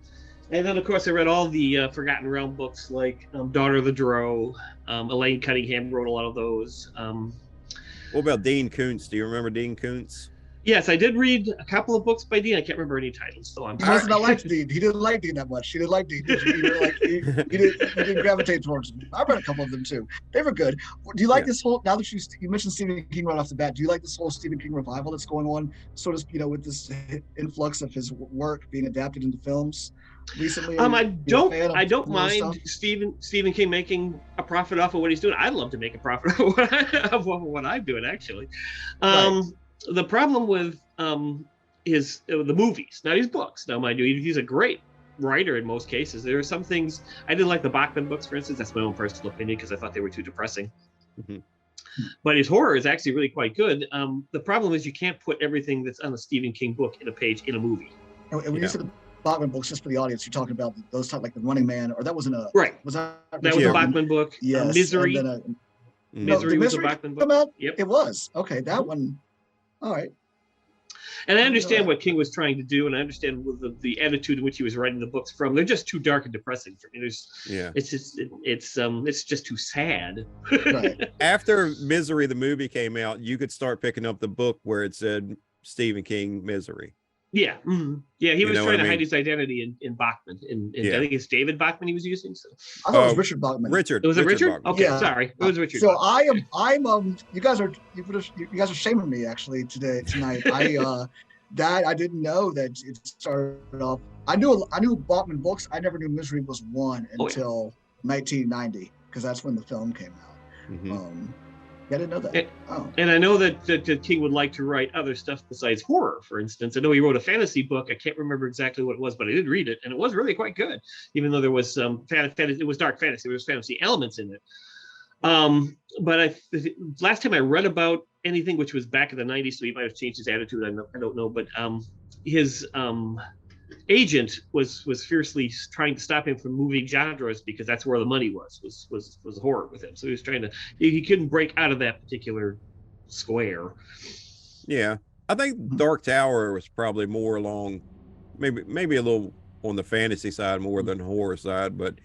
Speaker 3: And then, of course, I read all the Forgotten Realm books, like Daughter of the Drow. Elaine Cunningham wrote a lot of those.
Speaker 2: What about Dean Koontz? Do you remember Dean Koontz?
Speaker 3: Yes, I did read a couple of books by Dean. I can't remember any titles, so I'm sorry.
Speaker 1: He doesn't like Dean. He didn't like Dean that much. He didn't like Dean. He didn't gravitate towards him. I read a couple of them too. They were good. Do you like this whole? Now that you mentioned Stephen King right off the bat, do you like this whole Stephen King revival that's going on? Sort of, with this influx of his work being adapted into films recently.
Speaker 3: I don't mind Stephen King making a profit off of what he's doing. I'd love to make a profit of what I'm doing, actually. Right. The problem with is the movies, not his books. Now, mind you, he's a great writer in most cases. There are some things I didn't like the Bachman books, for instance. That's my own personal opinion because I thought they were too depressing. Mm-hmm. But his horror is actually really quite good. The problem is you can't put everything that's on a Stephen King book in a page in a movie.
Speaker 1: And when you said the Bachman books, just for the audience, you're talking about those type like the Running Man, or that wasn't a
Speaker 3: right.
Speaker 1: Was that
Speaker 3: was a Bachman book?
Speaker 1: Yes.
Speaker 3: Misery.
Speaker 1: Misery
Speaker 3: was a Bachman book.
Speaker 1: Come out?
Speaker 3: Yep.
Speaker 1: It was. Okay, that one. All right.
Speaker 3: And I understand what King was trying to do, and I understand the attitude in which he was writing the books from. They're just too dark and depressing for me. It's just too sad.
Speaker 1: Right.
Speaker 2: After Misery, the movie came out, you could start picking up the book where it said Stephen King Misery.
Speaker 3: Yeah, yeah. He was trying to hide his identity in Bachman. I think it's David Bachman he was using. So
Speaker 1: I thought it was Richard Bachman.
Speaker 2: Richard.
Speaker 3: Was it Richard?
Speaker 2: Bachman.
Speaker 3: Okay, yeah. Sorry, it was Richard.
Speaker 1: So Bachman. I'm you guys are shaming me actually tonight. I didn't know that it started off. I knew Bachman books. I never knew Misery was one until 1990 because that's when the film came out.
Speaker 2: Mm-hmm.
Speaker 1: I didn't know that.
Speaker 3: And I know that King would like to write other stuff besides horror, for instance. I know he wrote a fantasy book. I can't remember exactly what it was, but I did read it, and it was really quite good, even though there was some fantasy. It was dark fantasy. There was fantasy elements in it. But last time I read about anything, which was back in the 90s, so he might have changed his attitude. I don't know, but his agent was fiercely trying to stop him from moving genres because that's where the money was horror with him. So he was trying to, he couldn't break out of that particular square.
Speaker 2: Yeah, I think Dark Tower was probably more along, maybe a little on the fantasy side more than the horror side, but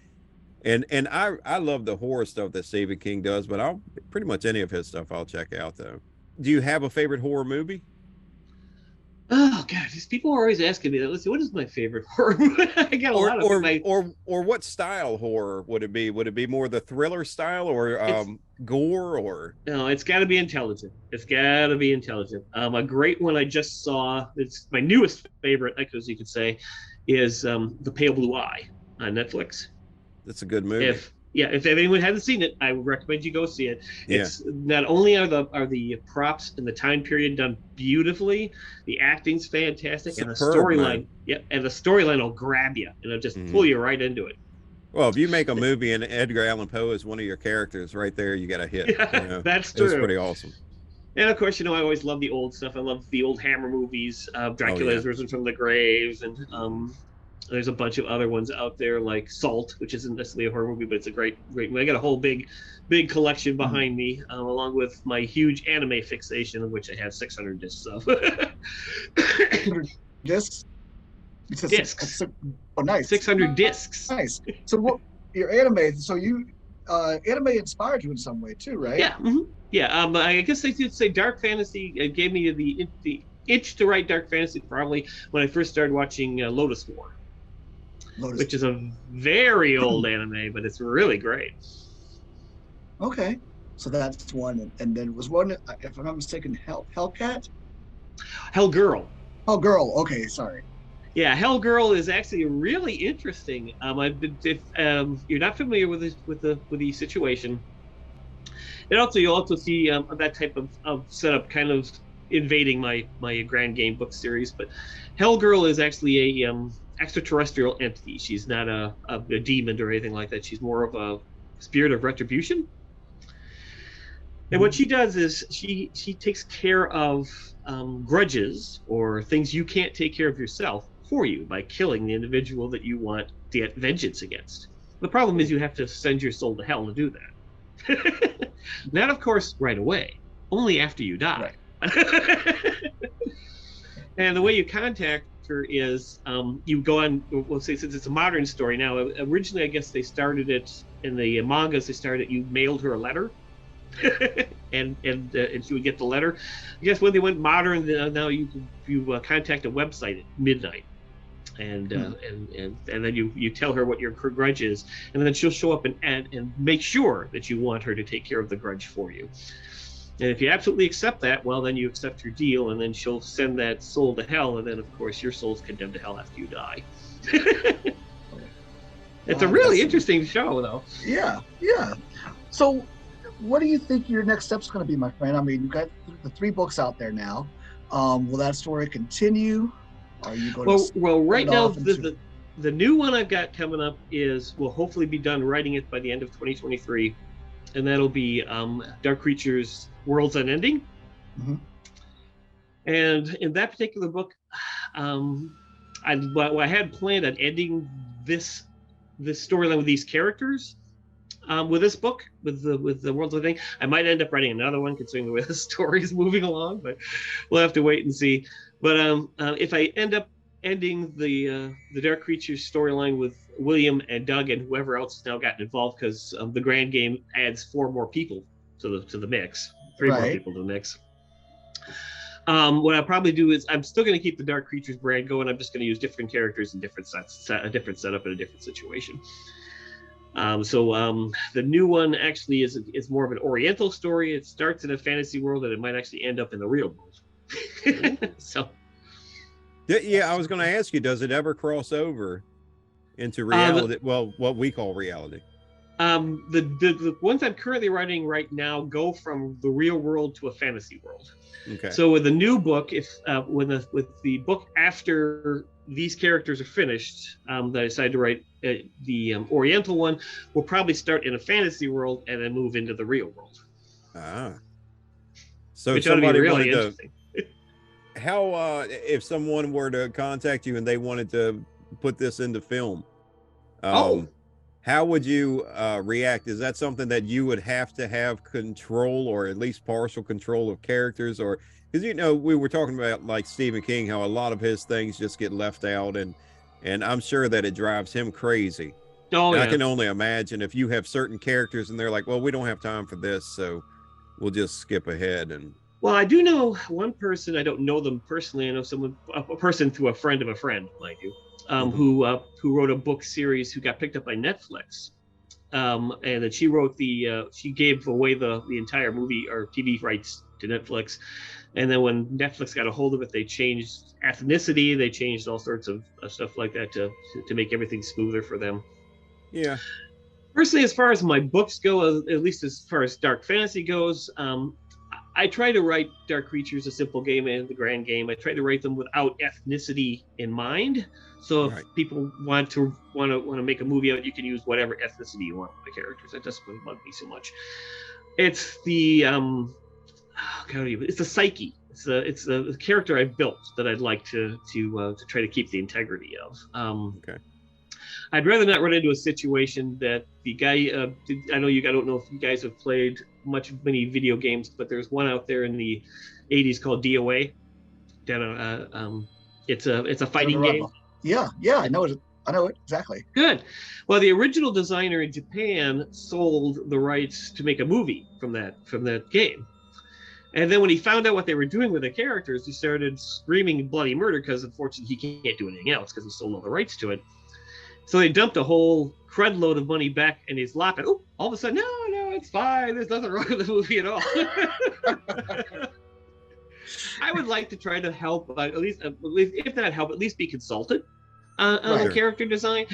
Speaker 2: and I love the horror stuff that Stephen King does, but I'll pretty much any of his stuff I'll check out though. Do you have a favorite horror movie?
Speaker 3: Oh God, these people are always asking me that. Let's see, what is my favorite horror movie? I got a lot of
Speaker 2: or what style horror would it be? Would it be more the thriller style or gore or?
Speaker 3: No, it's got to be intelligent. It's got to be intelligent. A great one I just saw. It's my newest favorite, as you could say, is The Pale Blue Eye on Netflix.
Speaker 2: That's a good movie.
Speaker 3: If anyone hasn't seen it, I would recommend you go see it.
Speaker 2: Yeah.
Speaker 3: It's not only are the props and the time period done beautifully, the acting's fantastic, and the storyline. Yep, and the storyline will grab you and it'll just pull you right into it.
Speaker 2: Well, if you make a movie and Edgar Allan Poe is one of your characters, right there, you got a hit.
Speaker 3: Yeah, that's true.
Speaker 2: It's pretty awesome.
Speaker 3: And of course, I always love the old stuff. I love the old Hammer movies. Dracula has risen from the grave, and there's a bunch of other ones out there like Salt, which isn't necessarily a horror movie, but it's a great movie. I got a whole big collection behind me, along with my huge anime fixation, of which I have 600 discs of.
Speaker 1: 600 discs?
Speaker 3: Discs.
Speaker 1: Oh, nice.
Speaker 3: 600 discs.
Speaker 1: Nice. So what your anime? So you anime inspired you in some way too, right?
Speaker 3: Yeah. Mm-hmm. Yeah. I guess I could say dark fantasy gave me the itch to write dark fantasy probably when I first started watching Lotus War. Which is a very old anime, but it's really great.
Speaker 1: Okay, so that's one, and then was one, if I'm not mistaken, Hellcat?
Speaker 3: Hellgirl.
Speaker 1: Oh, girl. Okay, sorry.
Speaker 3: Yeah, Hellgirl is actually really interesting. If you're not familiar with the situation, and also you'll also see that type of setup kind of invading my Grand Game book series. But Hellgirl is actually a extraterrestrial entity. She's not a demon or anything like that. She's more of a spirit of retribution. And what she does is she takes care of grudges or things you can't take care of yourself for you by killing the individual that you want to get vengeance against. The problem is you have to send your soul to hell to do that. Not, of course, right away. Only after you die. Right. And the way you contact her is you go on, we'll say, since it's a modern story now, originally I guess they started it in the mangas, you mailed her a letter and she would get the letter. I guess when they went modern, now you contact a website at midnight and then you tell her what your grudge is, and then she'll show up and make sure that you want her to take care of the grudge for you. And if you absolutely accept that, well, then you accept your deal, and then she'll send that soul to hell, and then, of course, your soul's condemned to hell after you die. It's a really interesting show, though.
Speaker 1: Yeah. So what do you think your next step's going to be, my friend? I mean, you've got the 3 books out there now. Will that story continue? Are you going
Speaker 3: well, right now, the new one I've got coming up will hopefully be done writing it by the end of 2023. and that'll be Dark Creatures: Worlds Unending.
Speaker 1: Mhm.
Speaker 3: And in that particular book, I had planned on ending this storyline with these characters. With this book, with the Worlds Unending, I might end up writing another one, considering the way the story is moving along. But we'll have to wait and see. But if I end up ending the Dark Creatures storyline with William and Doug and whoever else has now gotten involved, because the Grand Game adds 4 more people to the mix, 3 more
Speaker 1: Right.
Speaker 3: people to the mix. What I'll probably do is I'm still going to keep the Dark Creatures brand going. I'm just going to use different characters and different a different setup in a different situation. So the new one actually is more of an Oriental story. It starts in a fantasy world, and it might actually end up in the real world. So,
Speaker 2: Yeah, I was going to ask you, does it ever cross over into reality? Well, what we call reality.
Speaker 3: The ones I'm currently writing right now go from the real world to a fantasy world.
Speaker 2: Okay.
Speaker 3: So with the new book, with the book after these characters are finished, that I decided to write, the Oriental one will probably start in a fantasy world and then move into the real world.
Speaker 2: So
Speaker 3: which
Speaker 2: if somebody
Speaker 3: really
Speaker 2: wanted
Speaker 3: interesting.
Speaker 2: if someone were to contact you and they wanted to put this into film, how would you react? Is that something that you would have to have control, or at least partial control of characters? Or because we were talking about like Stephen King, how a lot of his things just get left out, and I'm sure that it drives him crazy.
Speaker 3: Oh, yeah.
Speaker 2: I can only imagine if you have certain characters and they're like, well, we don't have time for this, so we'll just skip ahead. And
Speaker 3: well, I do know one person. I don't know them personally. I know someone, a person through a friend of a friend, mind you, who wrote a book series who got picked up by Netflix, and that she wrote she gave away the entire movie or TV rights to Netflix, and then when Netflix got a hold of it, they changed ethnicity, they changed all sorts of stuff like that to make everything smoother for them.
Speaker 2: Yeah.
Speaker 3: Personally, as far as my books go, at least as far as dark fantasy goes, I try to write Dark Creatures, A Simple Game, and The Grand Game. I try to write them without ethnicity in mind. So if people want to make a movie out, you can use whatever ethnicity you want with the characters. That doesn't bug me so much. It's the it's the psyche. It's the character I've built that I'd like to try to keep the integrity of.
Speaker 2: Okay.
Speaker 3: I'd rather not run into a situation that the guy. I don't know if you guys have played many video games, but there's one out there in the '80s called DOA. It's a fighting game.
Speaker 1: Yeah, I know it. I know it exactly.
Speaker 3: Good. Well, the original designer in Japan sold the rights to make a movie from that game. And then when he found out what they were doing with the characters, he started screaming bloody murder because, unfortunately, he can't do anything else because he sold all the rights to it. So they dumped a whole crud load of money back in his lap, and all of a sudden, no, it's fine. There's nothing wrong with the movie at all. I would like to try to help, at least if not help, at least be consulted on character design.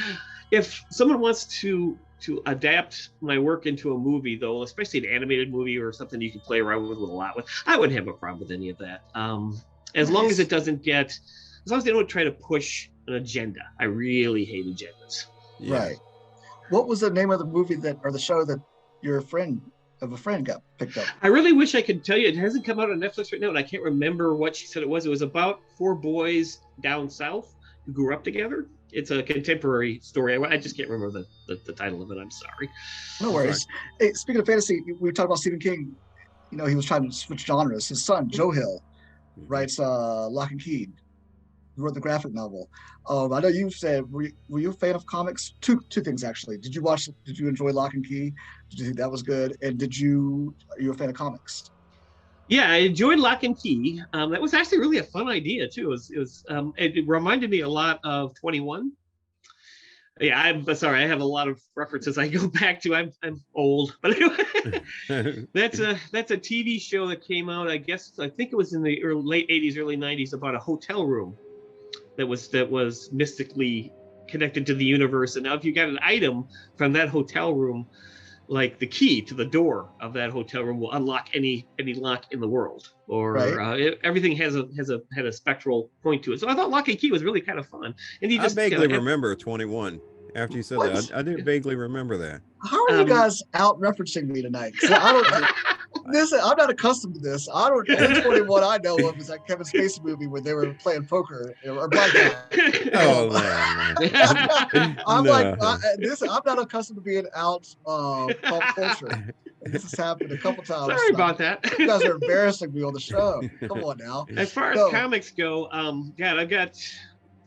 Speaker 3: If someone wants to adapt my work into a movie, though, especially an animated movie or something you can play around with a lot with, I wouldn't have a problem with any of that. As long as it doesn't as long as they don't try to push an agenda. I really hate agendas.
Speaker 1: Yeah. Right. What was the name of the movie or the show that your friend got picked up? I
Speaker 3: really wish I could tell you. It hasn't come out on Netflix right now, and I can't remember what she said it was. It was about 4 boys down south who grew up together. It's a contemporary story. I just can't remember the title of it. I'm sorry.
Speaker 1: No worries. Hey, speaking of fantasy, we talked about Stephen King. He was trying to switch genres. His son, Joe Hill, writes Lock and Key. He wrote the graphic novel. I know you said, were you a fan of comics? Two things, actually. Did you enjoy Lock and Key? Did you think that was good? And are you a fan of comics?
Speaker 3: Yeah, I enjoyed Lock and Key. That was actually really a fun idea too. It reminded me a lot of 21. Yeah, I'm sorry. I have a lot of references I go back to. I'm old, but anyway, that's a TV show that came out. I think it was in the late '80s, early '90s, about a hotel room that was mystically connected to the universe. And now, if you got an item from that hotel room, like the key to the door of that hotel room will unlock any lock in the world, or everything had a spectral point to it. So I thought Lock and Key was really kind of fun. And
Speaker 2: I vaguely remember 21. After you said
Speaker 1: What?
Speaker 2: that, I didn't vaguely remember that.
Speaker 1: How are you guys out referencing me tonight? 'Cause I don't. Listen, I'm not accustomed to this. I don't. Only 21 I know of is that Kevin Spacey movie where they were playing poker or blackjack.
Speaker 2: Oh,
Speaker 1: I'm
Speaker 2: no.
Speaker 1: like, listen, I'm not accustomed to being out pop culture. This has happened a couple times.
Speaker 3: Sorry about that.
Speaker 1: You guys are embarrassing me on the show. Come on now.
Speaker 3: As far as comics go, God, I've got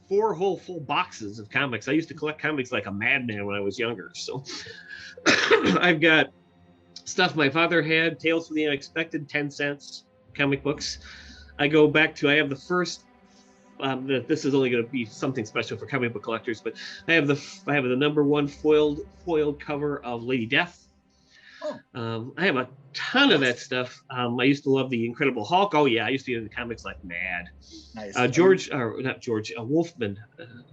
Speaker 3: 4 whole full boxes of comics. I used to collect comics like a madman when I was younger. So I've got stuff my father had, Tales from the Unexpected, 10 cents comic books. I go back to, I have the first, this is only going to be something special for comic book collectors, but I have the #1 foiled cover of Lady Death. I have a ton of that stuff. I used to love the Incredible Hulk. Oh yeah, I used to get into comics like mad.
Speaker 1: Nice.
Speaker 3: Wolfman.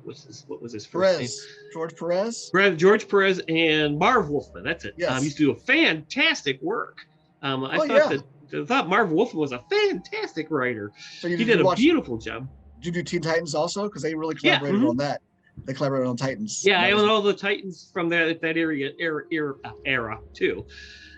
Speaker 3: What was his first name?
Speaker 1: George Perez.
Speaker 3: George Perez and Marv Wolfman. That's it.
Speaker 1: Yes.
Speaker 3: Used to do a fantastic work. I thought Marv Wolfman was a fantastic writer. So he did a beautiful job.
Speaker 1: Did you do Teen Titans also? Because they really collaborated on that. They collaborated on Titans.
Speaker 3: Yeah, I own all the Titans from that era too.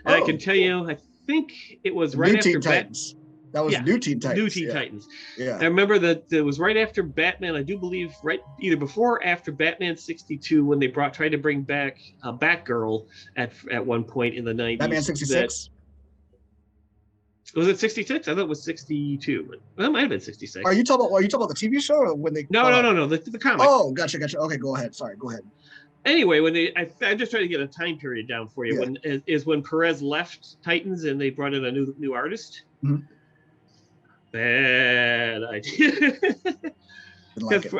Speaker 3: And I can tell you, I think it was right after
Speaker 1: Titans. That was New Teen Titans.
Speaker 3: New Teen Titans.
Speaker 1: Yeah.
Speaker 3: I remember that it was right after Batman. I do believe either before or after Batman 62 when they tried to bring back Batgirl at one point in the 90s.
Speaker 1: Batman 66.
Speaker 3: Was it 66? I thought it was 62. But that might have been 66.
Speaker 1: Are you talking about the TV show or when they?
Speaker 3: No. The comic.
Speaker 1: Oh, gotcha. Okay, go ahead. Sorry, go ahead.
Speaker 3: Anyway, when I'm just trying to get a time period down for you. Yeah. When Perez left Titans and they brought in a new artist. Mm-hmm. Bad idea.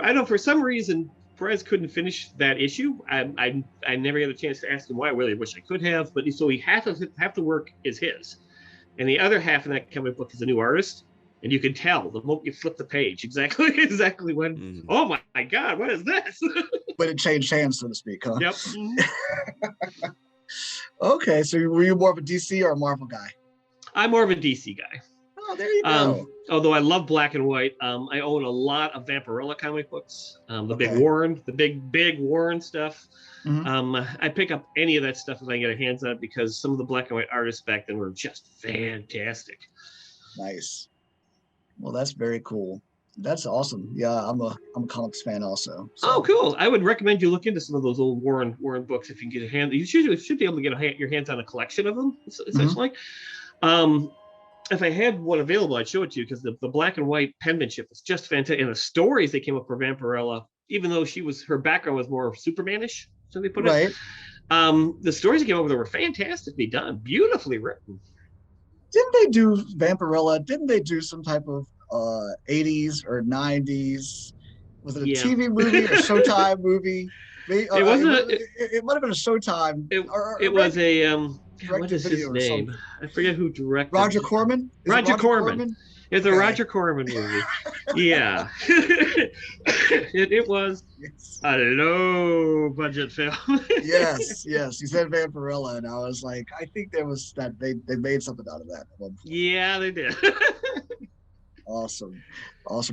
Speaker 3: I know for some reason Perez couldn't finish that issue. I never had a chance to ask him why. I really wish I could have, but so half the work is his. And the other half of that comic book is a new artist, and you can tell the moment you flip the page exactly when. Mm-hmm. Oh my God, what is this?
Speaker 1: But it changed hands, so to speak, huh?
Speaker 3: Yep.
Speaker 1: Okay, so were you more of a DC or a Marvel guy?
Speaker 3: I'm more of a DC guy.
Speaker 1: Oh, there you go.
Speaker 3: Although I love black and white, I own a lot of Vampirella comic books. Big Warren, the big Warren stuff. Mm-hmm. I pick up any of that stuff if I can get a hands on it because some of the black and white artists back then were just fantastic.
Speaker 1: Nice. Well, that's very cool. That's awesome. Yeah, I'm a comics fan also. So.
Speaker 3: Oh, cool. I would recommend you look into some of those old Warren books if you can get a hand. You should be able to get your hands on a collection of them, essentially. Mm-hmm. If I had one available, I'd show it to you because the black and white penmanship is just fantastic. And the stories they came up for Vampirella, even though her background was more Superman-ish, so they put it. The stories that came up with her were fantastically done, beautifully written.
Speaker 1: Didn't they do Vampirella? Didn't they do some type of 80s or 90s? Was it a TV movie or Showtime movie?
Speaker 3: It wasn't.
Speaker 1: It might have been a Showtime.
Speaker 3: It was a. What is his name? I forget who directed.
Speaker 1: Roger Corman.
Speaker 3: Roger Corman. It's a Roger Corman movie. Yeah. It was a low budget film.
Speaker 1: yes. You said Vampirella, and I was like, I think there was that they made something out of that.
Speaker 3: Yeah, they did.
Speaker 1: Awesome.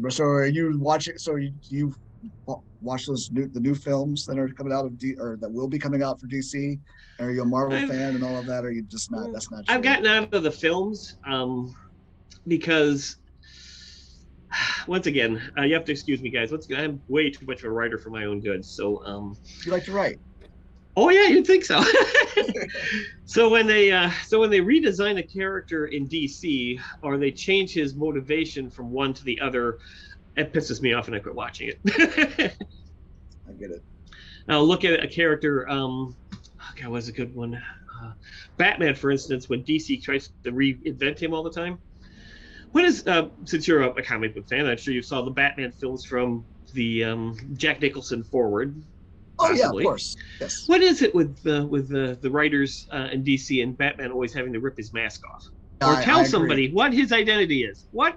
Speaker 1: So are you watching? So you watch the new films that are coming out of or that will be coming out for DC? Are you a Marvel fan and all of that? Or are you just not? That's not.
Speaker 3: I've gotten out of the films because once again, you have to excuse me, guys. Once again, I'm way too much of a writer for my own good. So
Speaker 1: you like to write?
Speaker 3: Oh yeah, you'd think so. So when they redesign a character in DC or they change his motivation from one to the other, it pisses me off and I quit watching it.
Speaker 1: I get it.
Speaker 3: Now look at a character. God, what's a good one? Batman, for instance, when DC tries to reinvent him all the time. What is since you're a comic book fan, I'm sure you saw the Batman films from the Jack Nicholson forward. Possibly.
Speaker 1: Oh yeah, of course. Yes.
Speaker 3: What is it with the writers in DC and Batman always having to rip his mask off? Or tell somebody what his identity is. What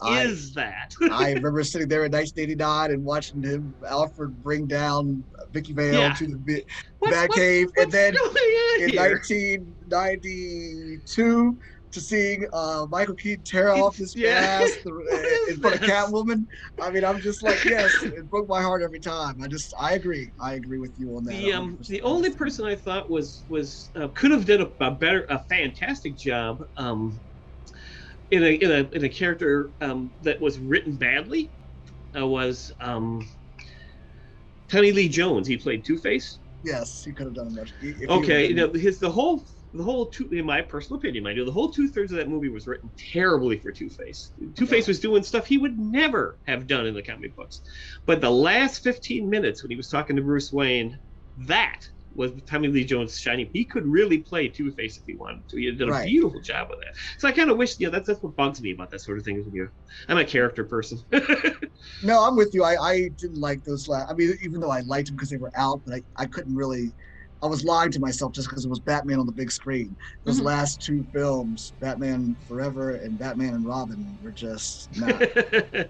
Speaker 3: is that?
Speaker 1: I remember sitting there in 1989 and watching Alfred bring down Vicky Vale to the Batcave, and then in 1992 to seeing Michael Keaton tear off his mask in front of Catwoman. I mean, I'm just like, yes, it broke my heart every time. I agree with you on that.
Speaker 3: The only person I thought was could have done a fantastic job in a character that was written badly was Tommy Lee Jones. He played Two-Face.
Speaker 1: Yes, he could have done much.
Speaker 3: Okay, the whole in my personal opinion, mind you, the whole 2/3 of that movie was written terribly for Two-Face. Two-Face was doing stuff he would never have done in the comic books. But the last 15 minutes when he was talking to Bruce Wayne, that was Tommy Lee Jones shining. He could really play Two-Face if he wanted to. He did a beautiful job with that. So I kind of wish, that's what bugs me about that sort of thing. I'm a character person.
Speaker 1: No, I'm with you. I didn't like those last. I mean, even though I liked them because they were out, but I couldn't really. I was lying to myself just because it was Batman on the big screen. Those last two films, Batman Forever and Batman and Robin, were just not. You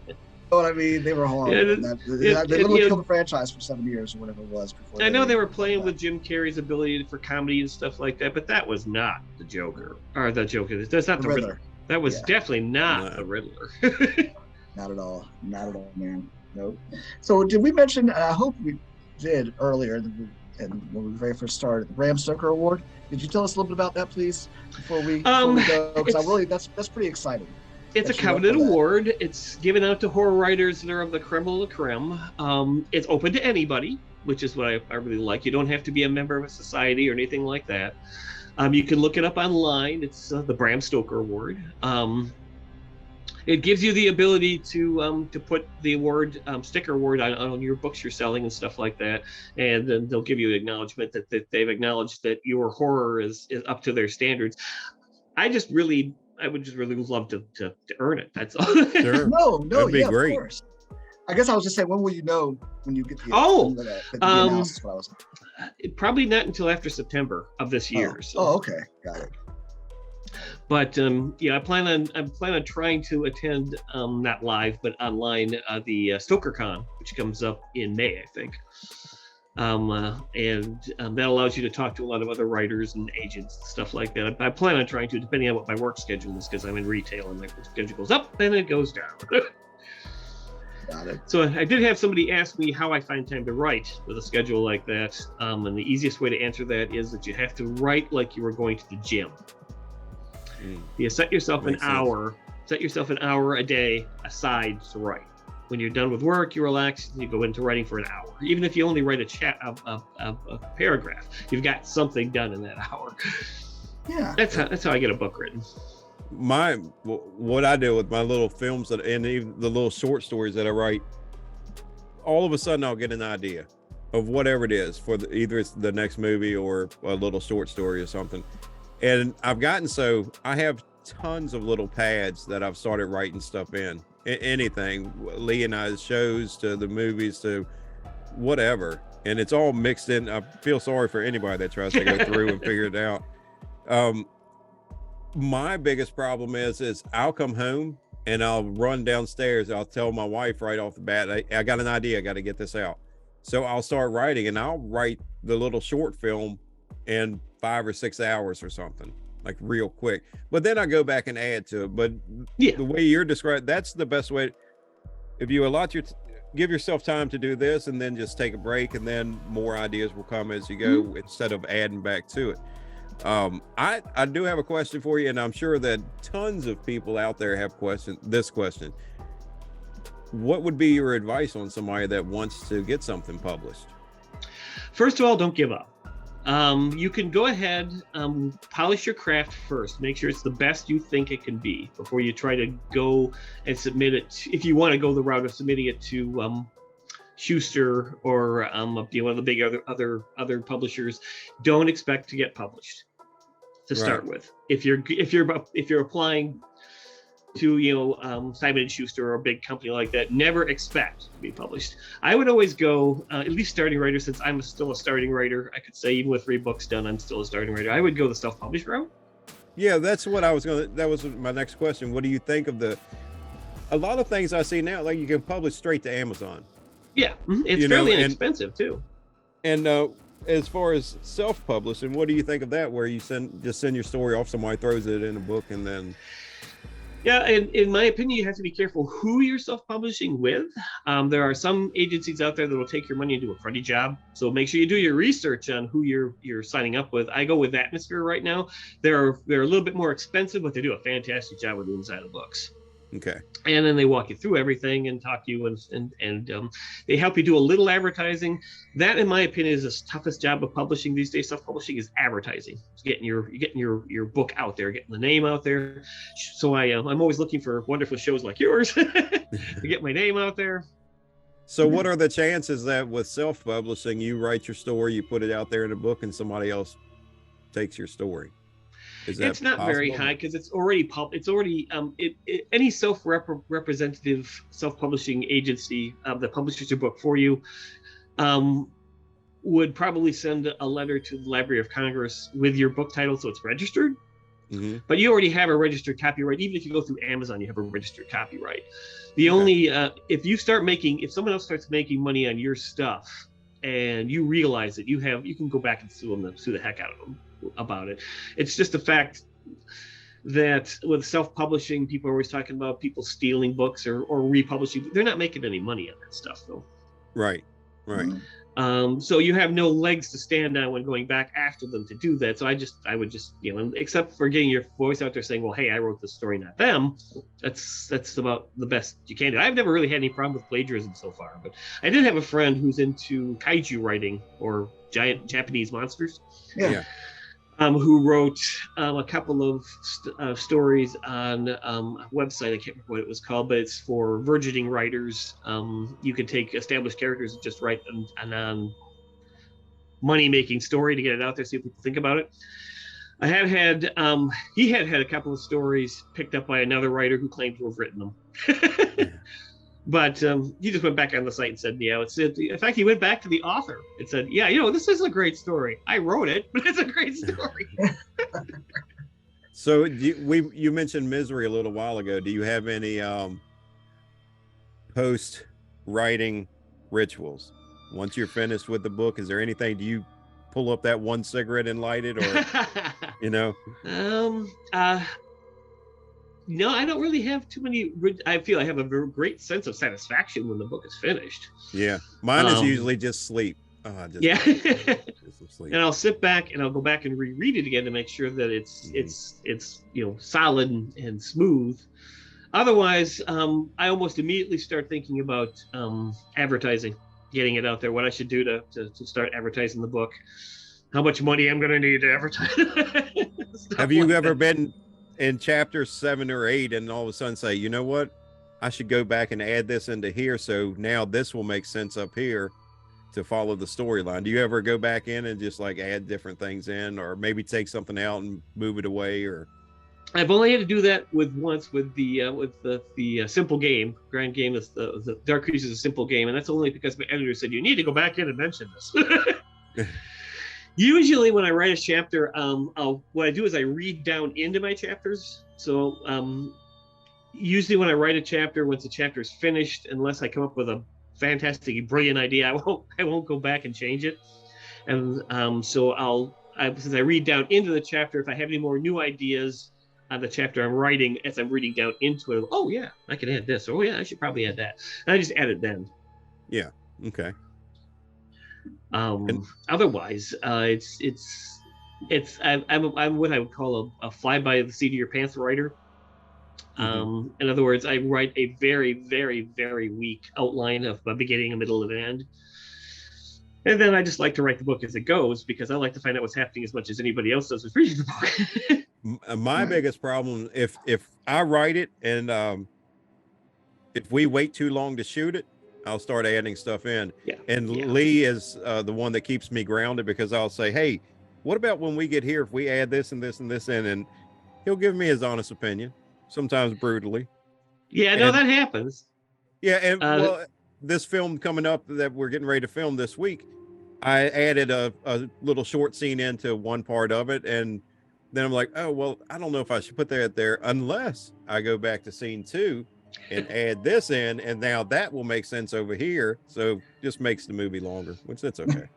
Speaker 1: know what I mean? They were horrible. They literally killed the franchise for 7 years or whatever it was. Before
Speaker 3: I know they were playing with Jim Carrey's ability for comedy and stuff like that, but that was not the Joker. Or the Joker. That's not the Riddler. That was definitely not the Riddler.
Speaker 1: Not at all. Not at all, man. Nope. So did we mention, I hope we did earlier, and when we very first started, the Bram Stoker Award. Did you tell us a little bit about that, please, before we go? Because that's pretty exciting.
Speaker 3: It's a coveted award. It's given out to horror writers that are of the creme de la creme. It's open to anybody, which is what I really like. You don't have to be a member of a society or anything like that. You can look it up online. It's the Bram Stoker Award. It gives you the ability to put the award sticker award on your books you're selling and stuff like that, and then they'll give you an acknowledgement that they've acknowledged that your horror is up to their standards. I would just really love to earn it. That's all.
Speaker 2: Sure. That'd be great. Of course.
Speaker 1: I guess I was just saying, when will you know when you get the
Speaker 3: probably not until after September of this year.
Speaker 1: Okay, got it.
Speaker 3: But I plan on trying to attend not live but online the StokerCon, which comes up in May, I think. That allows you to talk to a lot of other writers and agents and stuff like that. I plan on trying to, depending on what my work schedule is, because I'm in retail and my schedule goes up and it goes down.
Speaker 1: Got it.
Speaker 3: So I did have somebody ask me how I find time to write with a schedule like that. And the easiest way to answer that is that you have to write like you were going to the gym. You set yourself an hour a day aside to write. When you're done with work, you relax, you go into writing for an hour. Even if you only write a paragraph, you've got something done in that hour.
Speaker 1: Yeah.
Speaker 3: That's how I get a book written.
Speaker 2: What I do with my little films and even the little short stories that I write, all of a sudden I'll get an idea of whatever it is for either it's the next movie or a little short story or something. And I've gotten so I have tons of little pads that I've started writing stuff in. Anything, Lee and I's shows to the movies to whatever, and it's all mixed in. I feel sorry for anybody that tries to go through and figure it out. My biggest problem is I'll come home and I'll run downstairs. I'll tell my wife right off the bat, I got an idea. I got to get this out. So I'll start writing, and I'll write the little short film in 5 or 6 hours or something, like real quick. But then I go back and add to it. But the way you're describing, that's the best way. If you give yourself time to do this and then just take a break, and then more ideas will come as you go instead of adding back to it. I do have a question for you, and I'm sure that tons of people out there have this question. What would be your advice on somebody that wants to get something published?
Speaker 3: First of all, don't give up. You can go ahead, polish your craft first. Make sure it's the best you think it can be before you try to go and submit it. If you want to go the route of submitting it to Schuster or one of the big other publishers, don't expect to get published to start with. If you're applying to Simon & Schuster or a big company like that, never expect to be published. I would always go at least starting writer, since I'm still a starting writer. I could say even with 3 books done, I'm still a starting writer. I would go the self-published route.
Speaker 2: Yeah, that's what that was my next question. What do you think of a lot of things I see now, like you can publish straight to Amazon?
Speaker 3: Yeah, it's fairly inexpensive too.
Speaker 2: And as far as self-publishing, what do you think of that? Where you send your story off, somebody throws it in a book, and then
Speaker 3: Yeah, and in my opinion, you have to be careful who you're self-publishing with. There are some agencies out there that will take your money and do a cruddy job. So make sure you do your research on who you're signing up with. I go with Atmosphere right now. They're a little bit more expensive, but they do a fantastic job with the inside of books.
Speaker 2: okay,
Speaker 3: And then they walk you through everything and talk to you, and they help you do a little advertising. That, in my opinion, is the toughest job of publishing these days. Self-publishing is advertising. It's getting your book out there, getting the name out there. So I'm always looking for wonderful shows like yours to get my name out there.
Speaker 2: so what are the chances that with self-publishing, you write your story, you put it out there in a book, and somebody else takes your story?
Speaker 3: It's not very high because it's already any self-representative self-publishing agency that publishes your book for you would probably send a letter to the Library of Congress with your book title, so it's registered.
Speaker 2: Mm-hmm.
Speaker 3: But you already have a registered copyright. Even if you go through Amazon, you have a registered copyright. The only if someone else starts making money on your stuff and you realize that you can go back and sue the heck out of them about it. It's just a fact that with self-publishing, people are always talking about people stealing books or republishing. They're not making any money on that stuff, though.
Speaker 2: Right.
Speaker 3: So you have no legs to stand on when going back after them to do that. So I would just, except for getting your voice out there saying, well, hey, I wrote this story, not them. That's about the best you can do. I've never really had any problem with plagiarism so far, but I did have a friend who's into kaiju writing or giant Japanese monsters.
Speaker 1: Yeah.
Speaker 3: Who wrote a couple of stories on a website. I can't remember what it was called, but it's for burgeoning writers. You can take established characters and just write a money-making story to get it out there, see if people think about it. I he had a couple of stories picked up by another writer who claimed to have written them. But he just went back on the site and said, yeah, in fact, he went back to the author and said, yeah, this is a great story. I wrote it, but it's a great story.
Speaker 2: So you mentioned misery a little while ago. Do you have any post-writing rituals? Once you're finished with the book, is there anything, do you pull up that one cigarette and light it, or, No, I don't really have too many. I feel I have a very great sense of satisfaction when the book is finished. Yeah, mine is usually just sleep. Just sleep.
Speaker 3: And I'll sit back and I'll go back and reread it again to make sure that it's solid and smooth. Otherwise, I almost immediately start thinking about advertising, getting it out there, what I should do to start advertising the book, how much money I'm going to need to advertise.
Speaker 2: Have you ever been in chapter 7 or 8 and all of a sudden say, you know what, I should go back and add this into here, so now this will make sense up here to follow the storyline? Do you ever go back in and just like add different things in, or maybe take something out and move it away? Or
Speaker 3: I've only had to do that once with the simple game. Grand game is the Dark Creatures is a simple game, and that's only because my editor said you need to go back in and mention this. Usually when I write a chapter, what I do is I read down into my chapters. So usually when I write a chapter, once the chapter is finished, unless I come up with a fantastic, brilliant idea, I won't go back and change it. And so since I read down into the chapter, if I have any more new ideas on the chapter I'm writing, as I'm reading down into it, oh yeah, I can add this, or oh yeah, I should probably add that. And I just add it then.
Speaker 2: Yeah. Okay.
Speaker 3: Otherwise, I'm what I would call a fly by the seat of your pants writer. In other words, I write a very, very, very weak outline of a beginning, a middle, and an end. And then I just like to write the book as it goes, because I like to find out what's happening as much as anybody else does who's reading the book.
Speaker 2: My biggest problem, if I write it and if we wait too long to shoot it, I'll start adding stuff in.
Speaker 3: Yeah.
Speaker 2: And Lee is the one that keeps me grounded, because I'll say, hey, what about when we get here, if we add this and this and this in? And he'll give me his honest opinion, sometimes brutally.
Speaker 3: Yeah, no, that happens.
Speaker 2: Yeah, and well, this film coming up that we're getting ready to film this week, I added a little short scene into one part of it, and then I'm like, oh, well, I don't know if I should put that there unless I go back to scene 2 and add this in, and now that will make sense over here. So just makes the movie longer, which that's okay.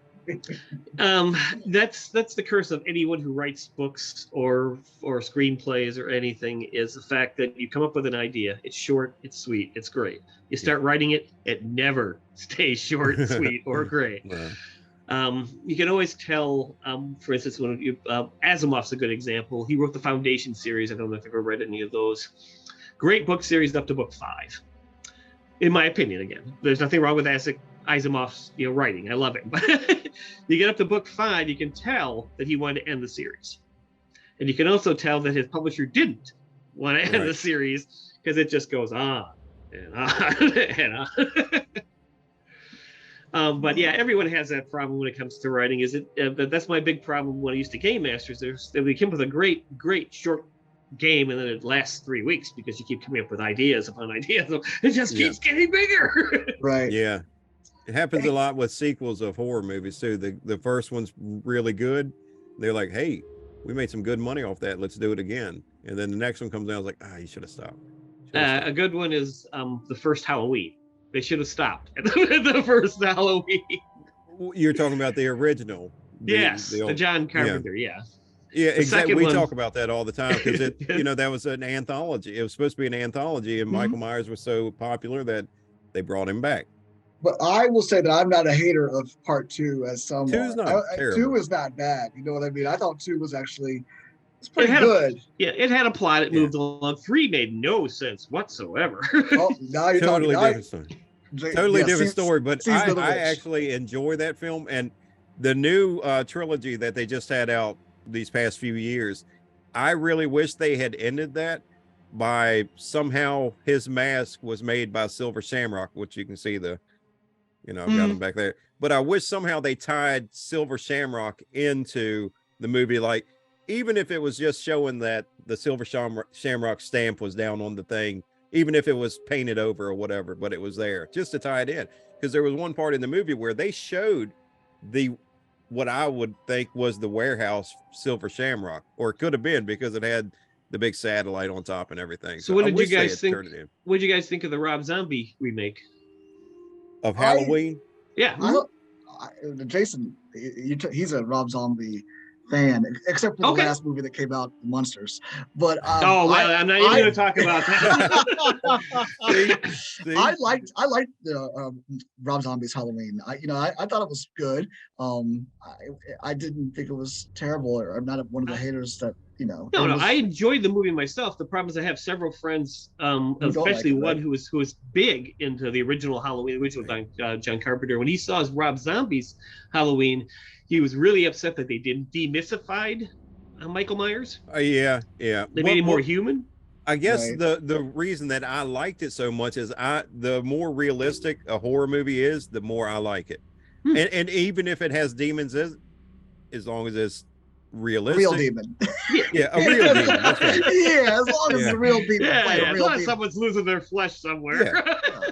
Speaker 3: That's the curse of anyone who writes books or screenplays or anything, is the fact that you come up with an idea. It's short, it's sweet, it's great. You start writing it, it never stays short, sweet, or great. You can always tell, for instance, when Asimov's a good example. He wrote the Foundation series. I don't know if you've ever read any of those. Great book series up to book 5. In my opinion, again, there's nothing wrong with Asimov's writing. I love it. But you get up to book 5, you can tell that he wanted to end the series. And you can also tell that his publisher didn't want to end the series, because it just goes on and on and on. But yeah, everyone has that problem when it comes to writing. But that's my big problem when I used to game masters. They came up with a great short game, and then it lasts 3 weeks because you keep coming up with ideas upon ideas. So it just keeps getting bigger.
Speaker 1: Right.
Speaker 2: Yeah. It happens a lot with sequels of horror movies too. The first one's really good. They're like, hey, we made some good money off that. Let's do it again. And then the next one comes out, I was like, you should have stopped.
Speaker 3: A good one is the first Halloween. They should have stopped at the first Halloween.
Speaker 2: You're talking about the original.
Speaker 3: The John Carpenter, yeah.
Speaker 2: Yeah, exactly. We talk about that all the time because that was an anthology. It was supposed to be an anthology, and Michael Myers was so popular that they brought him back.
Speaker 1: But I will say that I'm not a hater of part 2 as some.
Speaker 2: 2's not terrible.
Speaker 1: 2 is not bad. You know what I mean? I thought 2 was actually pretty good.
Speaker 3: It had a plot. It moved along. 3 made no sense whatsoever.
Speaker 1: Oh, now you're
Speaker 2: totally
Speaker 1: talking.
Speaker 2: Different story. Totally different story. But I actually enjoy that film, and the new trilogy that they just had out these past few years. I really wish they had ended that by somehow his mask was made by Silver Shamrock, which you can see I've got him back there. But I wish somehow they tied Silver Shamrock into the movie, like even if it was just showing that the Silver Shamrock stamp was down on the thing, even if it was painted over or whatever, but it was there just to tie it in. Because there was one part in the movie where they showed what I would think was the warehouse Silver Shamrock, or it could have been because it had the big satellite on top and everything.
Speaker 3: So what did you guys think? What did you guys think of the Rob Zombie remake
Speaker 2: of Halloween?
Speaker 1: Jason, he's a Rob Zombie fan, except for the last movie that came out, Monsters. But
Speaker 3: I'm not even going to talk about that.
Speaker 1: See? I liked Rob Zombie's Halloween. I thought it was good. I didn't think it was terrible, or I'm not one of the haters that No,
Speaker 3: I enjoyed the movie myself. The problem is I have several friends, especially one who was big into the original Halloween, John Carpenter. When he saw Rob Zombie's Halloween, he was really upset that they didn't demystified Michael Myers.
Speaker 2: They
Speaker 3: made him more human.
Speaker 2: I guess the reason that I liked it so much is the more realistic a horror movie is, the more I like it. And even if it has demons, as long as it's realistic.
Speaker 1: Real demon.
Speaker 2: A real demon. That's right.
Speaker 1: Yeah, as long as it's a real demon.
Speaker 3: As long as someone's losing their flesh somewhere.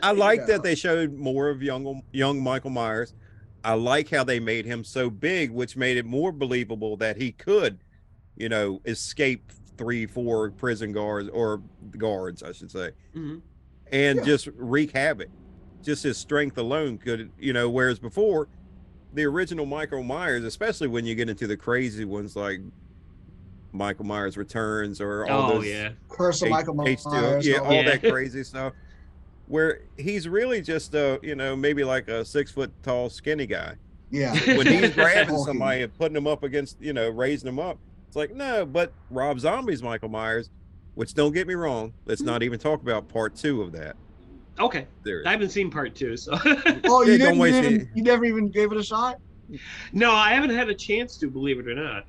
Speaker 2: I like that they showed more of young Michael Myers. I like how they made him so big, which made it more believable that he could, escape 3-4 prison guards, or guards, I should say, and just wreak havoc. Just his strength alone could, whereas before, the original Michael Myers, especially when you get into the crazy ones like Michael Myers Returns or all those
Speaker 1: Curse of Michael Myers,
Speaker 2: all that crazy stuff, where he's really just maybe like a 6 foot tall skinny guy.
Speaker 1: Yeah.
Speaker 2: When he's grabbing somebody and putting them up against, raising them up, it's like, no. But Rob Zombie's Michael Myers, which, don't get me wrong, let's not even talk about part 2 of that.
Speaker 3: Okay. I haven't seen part 2, so.
Speaker 1: Oh, you never even gave it a shot?
Speaker 3: No, I haven't had a chance to, believe it or not.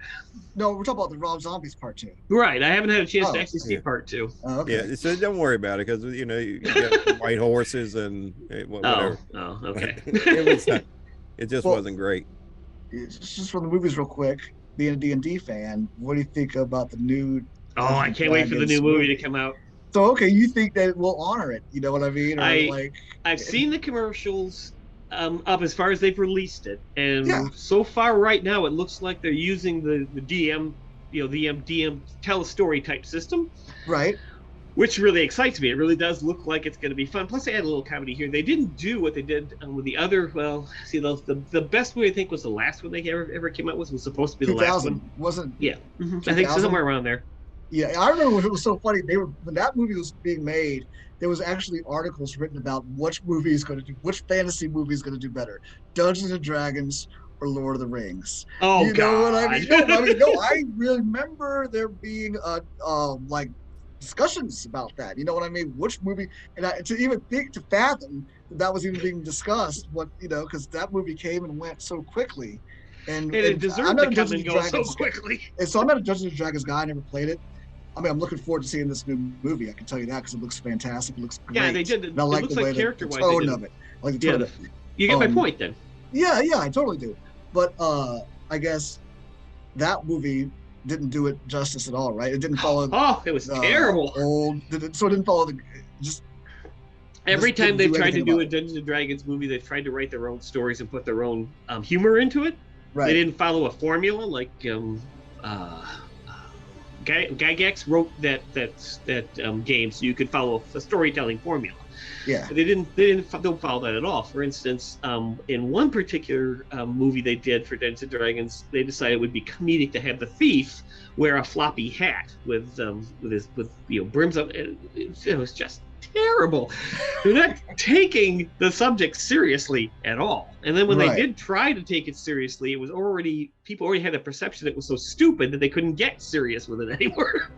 Speaker 1: No, we're talking about the Rob Zombies part 2.
Speaker 3: Right, I haven't had a chance to actually see part 2.
Speaker 1: Oh, okay.
Speaker 2: Yeah, so don't worry about it, because you got white horses and whatever.
Speaker 3: Oh, okay.
Speaker 2: It just wasn't great.
Speaker 1: Just from the movies, real quick. Being a D&D fan, what do you think about the new?
Speaker 3: Oh, I can't wait for the new movie to come out.
Speaker 1: So, okay, you think that we'll honor it? You know what I mean?
Speaker 3: I've seen the commercials up as far as they've released it, and so far right now it looks like they're using the DM, DM tell a story type system.
Speaker 1: Right.
Speaker 3: which really excites me. It really does look like it's going to be fun. Plus, they had a little comedy here. They didn't do what they did with the other. Well, see, the best movie I think was the last one they ever came out with. Was supposed to be the last one.
Speaker 1: Wasn't?
Speaker 3: Yeah, I think somewhere around there.
Speaker 1: Yeah, I remember when it was so funny. When that movie was being made, there was actually articles written about which fantasy movie is going to do better, Dungeons and Dragons or Lord of the Rings.
Speaker 3: Oh,
Speaker 1: you
Speaker 3: God.
Speaker 1: know what I mean? No, I remember there being like discussions about that. You know what I mean? Which movie, and to fathom that was even being discussed, because that movie came and went so quickly. And
Speaker 3: it deserved to come and go so quickly.
Speaker 1: And so I'm not a Dungeons and Dragons guy. I never played it. I mean, I'm looking forward to seeing this new movie. I can tell you that because it looks fantastic. It looks great.
Speaker 3: Yeah, they did.
Speaker 1: And I like the way the tone of it. I like the tone of it.
Speaker 3: You get my point then.
Speaker 1: Yeah, I totally do. But I guess that movie didn't do it justice at all, right? It didn't follow.
Speaker 3: Oh, it was terrible.
Speaker 1: It didn't follow
Speaker 3: Every time they've tried to do a Dungeons and Dragons movie, they've tried to write their own stories and put their own humor into it.
Speaker 1: Right.
Speaker 3: They didn't follow a formula like Gygax wrote that game, so you could follow a storytelling formula.
Speaker 1: Yeah.
Speaker 3: But they don't follow that at all. For instance, in one particular movie they did for Dungeons and Dragons, they decided it would be comedic to have the thief wear a floppy hat with brims up. It was just terrible. They're not taking the subject seriously at all. And then when they did try to take it seriously, people already had a perception it was so stupid that they couldn't get serious with it anymore.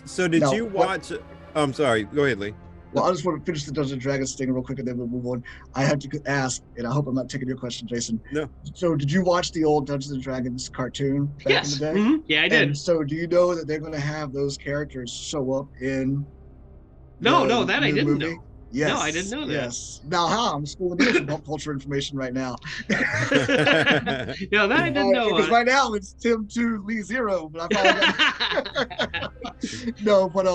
Speaker 2: So did you watch? I'm sorry. Go ahead, Lee.
Speaker 1: Well, I just want to finish the Dungeons and Dragons thing real quick, and then we'll move on. I had to ask, and I hope I'm not taking your question, Jason.
Speaker 2: No.
Speaker 1: So, did you watch the old Dungeons and Dragons cartoon back in the day?
Speaker 3: Mm-hmm. Yeah, I did.
Speaker 1: And so, do you know that they're going to have those characters show up in?
Speaker 3: No, that I didn't know.
Speaker 1: Yes.
Speaker 3: No, I didn't know that.
Speaker 1: Yes. Now, I'm schooling you some pop culture information right now.
Speaker 3: No, that I didn't know.
Speaker 1: Because right now it's Tim 2, Lee 0. But I No, but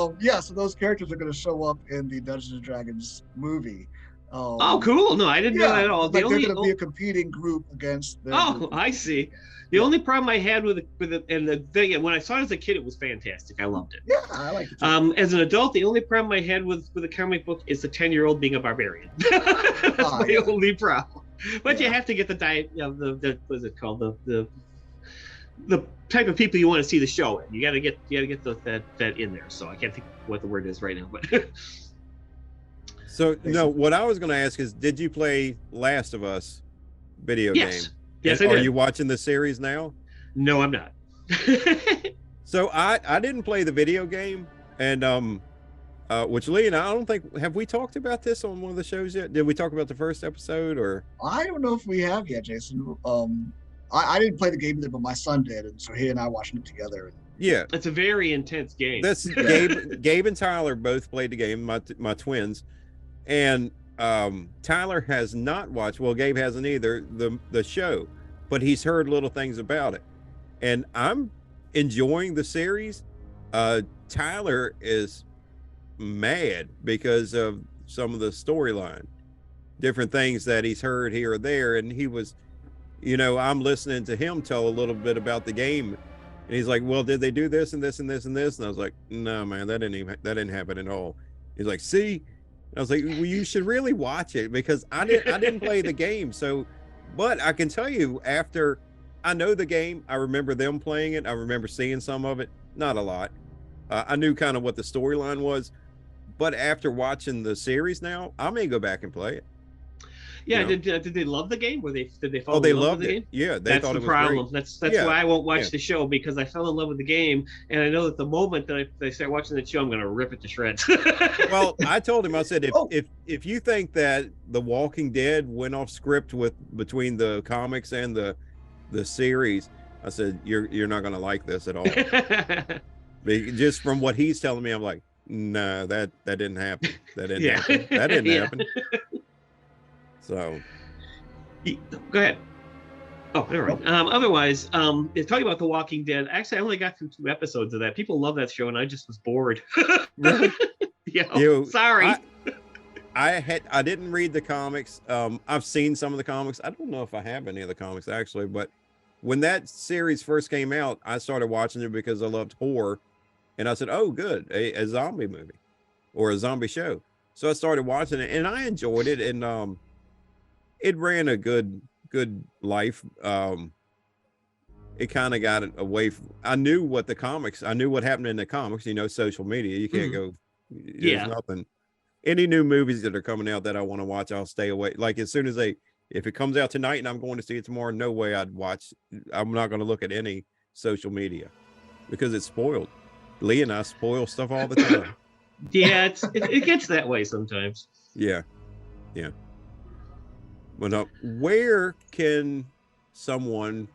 Speaker 1: so those characters are going to show up in the Dungeons and Dragons movie.
Speaker 3: Oh, cool! No, I didn't know that at all.
Speaker 1: Like they're going to be a competing group against them.
Speaker 3: Oh, I see. The only problem I had with it, and the thing, and when I saw it as a kid, it was fantastic. I loved it.
Speaker 1: Yeah, I like it too.
Speaker 3: As an adult, the only problem I had with a comic book is the 10-year-old being a barbarian. That's my only problem. But you have to get the diet, the what's it called, the type of people you want to see the show in. You got to get that in there. So I can't think what the word is right now, but.
Speaker 2: So no, what I was going to ask is, did you play Last of Us video game?
Speaker 3: Yes, I did.
Speaker 2: Are you watching the series now?
Speaker 3: No, I'm not.
Speaker 2: So I didn't play the video game, and which Lee and I don't think, have we talked about this on one of the shows yet? Did we talk about the first episode or?
Speaker 1: I don't know if we have yet, Jason. I didn't play the game either, but my son did, and so he and I watched it together.
Speaker 2: Yeah,
Speaker 3: it's a very intense game.
Speaker 2: That's Gabe and Tyler both played the game, my twins, and Tyler has not watched, well, Gabe hasn't either, the show, but he's heard little things about it, and I'm enjoying the series. Tyler is mad because of some of the storyline, different things that he's heard here or there, and he was, I'm listening to him tell a little bit about the game, and he's like, well, did they do this and this and this and this? And I was like, no, man, that didn't happen at all. He's like, see? I was like, well, you should really watch it, because I didn't play the game. So, but I can tell you, after I know the game, I remember them playing it. I remember seeing some of it, not a lot. I knew kind of what the storyline was, but after watching the series now, I may go back and play it.
Speaker 3: Yeah, did they love the game? Did they fall
Speaker 2: in love with the
Speaker 3: loved
Speaker 2: game?
Speaker 3: It.
Speaker 2: Yeah,
Speaker 3: that's the problem. That's why I won't watch the show, because I fell in love with the game, and I know that the moment that I start watching the show, I'm going to rip it to shreds.
Speaker 2: Well, I told him, I said, if you think that The Walking Dead went off script between the comics and the series, I said, you're not going to like this at all. Just from what he's telling me, I'm like, no, that didn't happen. That didn't happen. That didn't happen. So,
Speaker 3: go ahead. Oh, all right. Otherwise, talking about The Walking Dead. Actually, I only got through 2 episodes of that. People love that show, and I just was bored.
Speaker 2: Really?
Speaker 3: Sorry.
Speaker 2: I didn't read the comics. I've seen some of the comics. I don't know if I have any of the comics actually, but when that series first came out, I started watching it because I loved horror, And I said, oh, good, a zombie movie or a zombie show. So I started watching it, and I enjoyed it, and it ran a good life. It kind of got it away from, I knew what happened in the comics, social media. You can't go, there's nothing. Any new movies that are coming out that I want to watch, I'll stay away. Like as soon as if it comes out tonight and I'm going to see it tomorrow, no way I'd watch. I'm not going to look at any social media because it's spoiled. Lee and I spoil stuff all the time.
Speaker 3: Yeah, it gets that way sometimes.
Speaker 2: Yeah. Well, where can someone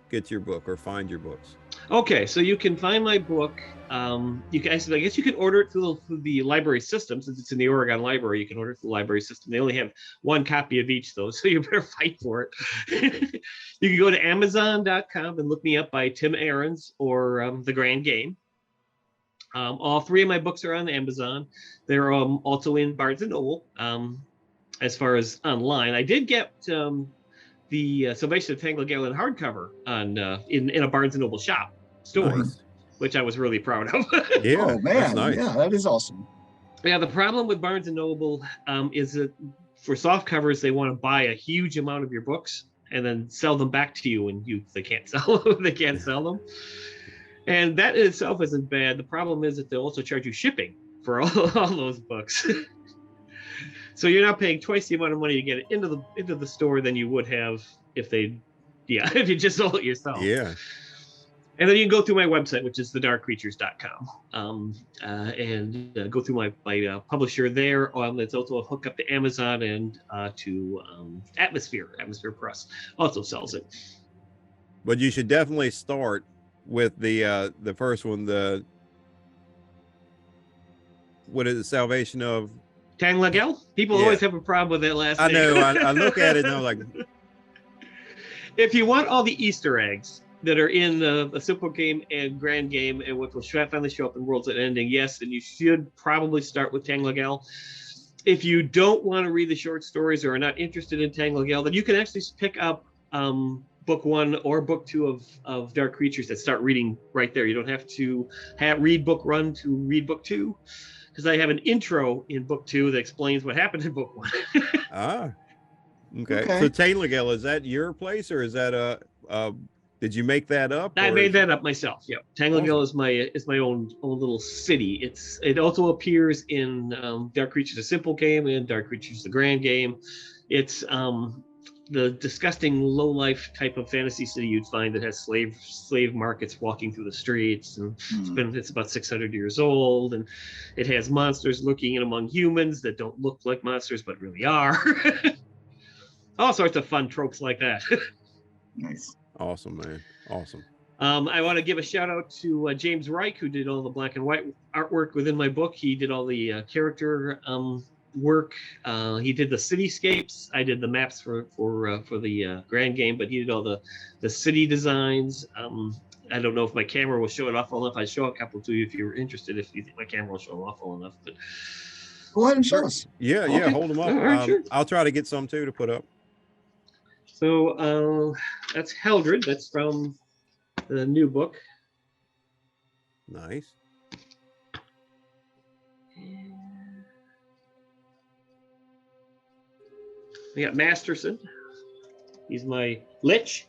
Speaker 2: get your book or find your books?
Speaker 3: Okay, so you can find my book. I guess you can order it through the library system. Since it's in the Oregon Library, you can order it through the library system. They only have one copy of each, though, so you better fight for it. You can go to Amazon.com and look me up by Tim Ahrens or The Grand Game. All three of my books are on Amazon. They're also in Barnes & Noble. As far as online, I did get the Salvation of Tangle Gallon hardcover on in a Barnes & Noble shop store, nice. Which I was really proud of.
Speaker 1: Yeah, oh man, nice. Yeah, that is awesome.
Speaker 3: Yeah, the problem with Barnes & Noble is that for soft covers, they want to buy a huge amount of your books and then sell them back to you, and they can't sell them. And that in itself isn't bad. The problem is that they'll also charge you shipping for all those books. So you're now paying twice the amount of money to get it into the store than you would have if you just sold it yourself.
Speaker 2: Yeah.
Speaker 3: And then you can go through my website, which is thedarkcreatures.com, and go through my publisher there. It's also a hookup to Amazon and to Atmosphere. Atmosphere Press also sells it.
Speaker 2: But you should definitely start with the first one. What is it? Salvation of
Speaker 3: Tanglagel? People always have a problem with that last name.
Speaker 2: I know. I look at it and I'm like,
Speaker 3: if you want all the Easter eggs that are in the Simple Game and Grand Game and what will finally show up in World's End Ending, yes, then you should probably start with Tanglagel. If you don't want to read the short stories or are not interested in Tanglagel, then you can actually pick up book 1 or book 2 of Dark Creatures that start reading right there. You don't have to read book 1 to read book 2. Because I have an intro in book 2 that explains what happened in book 1.
Speaker 2: Okay. So Tanglagel, is that your place or is that did you make that up?
Speaker 3: I made that up myself. Yeah. Tanglagel is my own little city. It also appears in Dark Creatures, a Simple Game, and Dark Creatures, the Grand Game. It's the disgusting low-life type of fantasy city you'd find that has slave markets walking through the streets, and it's about 600 years old, and it has monsters lurking in among humans that don't look like monsters but really are. All sorts of fun tropes like that.
Speaker 1: Nice.
Speaker 2: Awesome, man. Awesome.
Speaker 3: I want to give a shout out to James Reich, who did all the black and white artwork within my book. He did all the character work. He did the cityscapes. I did the maps for the Grand Game, but he did all the city designs. I don't know if my camera will show it off well enough. I'd show a couple to you if you're interested, if you think my camera will show it off well enough. But
Speaker 1: go ahead and show us.
Speaker 2: Yeah, okay. Hold them up. Right, sure. I'll try to get some too to put up.
Speaker 3: So that's Heldred. That's from the new book.
Speaker 2: Nice.
Speaker 3: We got Masterson. He's my Lich.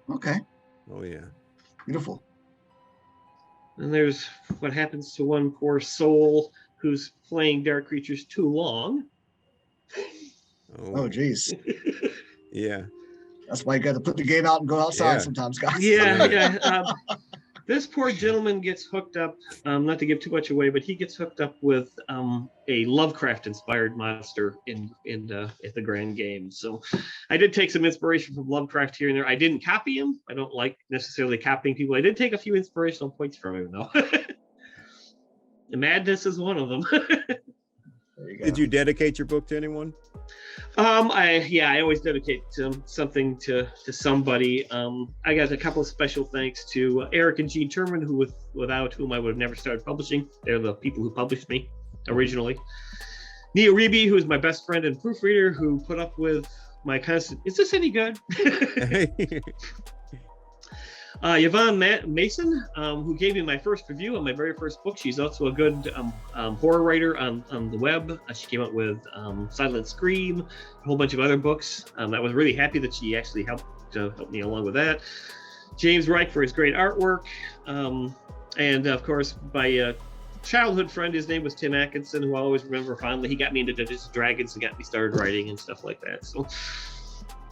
Speaker 1: Okay.
Speaker 2: Oh yeah.
Speaker 1: Beautiful.
Speaker 3: And there's what happens to one poor soul who's playing Dark Creatures too long.
Speaker 1: Oh geez.
Speaker 2: Yeah.
Speaker 1: That's why you got to put the game out and go outside sometimes, guys.
Speaker 3: Yeah. This poor gentleman gets hooked up, not to give too much away, but he gets hooked up with a Lovecraft-inspired monster at the Grand Game. So I did take some inspiration from Lovecraft here and there. I didn't copy him. I don't like necessarily copying people. I did take a few inspirational points from him, though. The madness is one of them.
Speaker 2: Did you dedicate your book to anyone?
Speaker 3: I always dedicate something to somebody. I got a couple of special thanks to Eric and Gene Terman, without whom I would have never started publishing. They're the people who published me originally. Nia Reeby, who is my best friend and proofreader, who put up with my constant, is this any good? Yvonne Mason, who gave me my first review on my very first book. She's also a good horror writer on the web. She came out with Silent Scream, a whole bunch of other books. I was really happy that she actually helped me along with that. James Reich for his great artwork. And of course, my childhood friend, his name was Tim Atkinson, who I always remember fondly. He got me into Dungeons and Dragons and got me started writing and stuff like that. So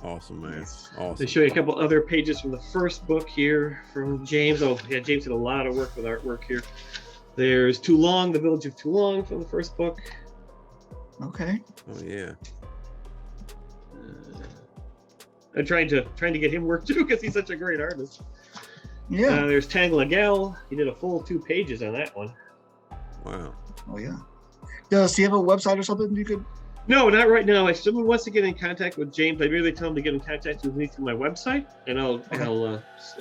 Speaker 2: awesome, man. Awesome.
Speaker 3: To show you a couple other pages from the first book here from James. Oh, yeah, James did a lot of work with artwork here. There's Toulon, the Village of Toulon from the first book.
Speaker 1: Okay.
Speaker 2: Oh yeah.
Speaker 3: I'm trying to get him work too because he's such a great artist.
Speaker 1: Yeah.
Speaker 3: There's Tang Legel. He did a full 2 pages on that one.
Speaker 2: Wow.
Speaker 1: Oh yeah. Does he have a website or something you could?
Speaker 3: No, not right now. If someone wants to get in contact with James, I really tell him to get in contact with me through my website, and I'll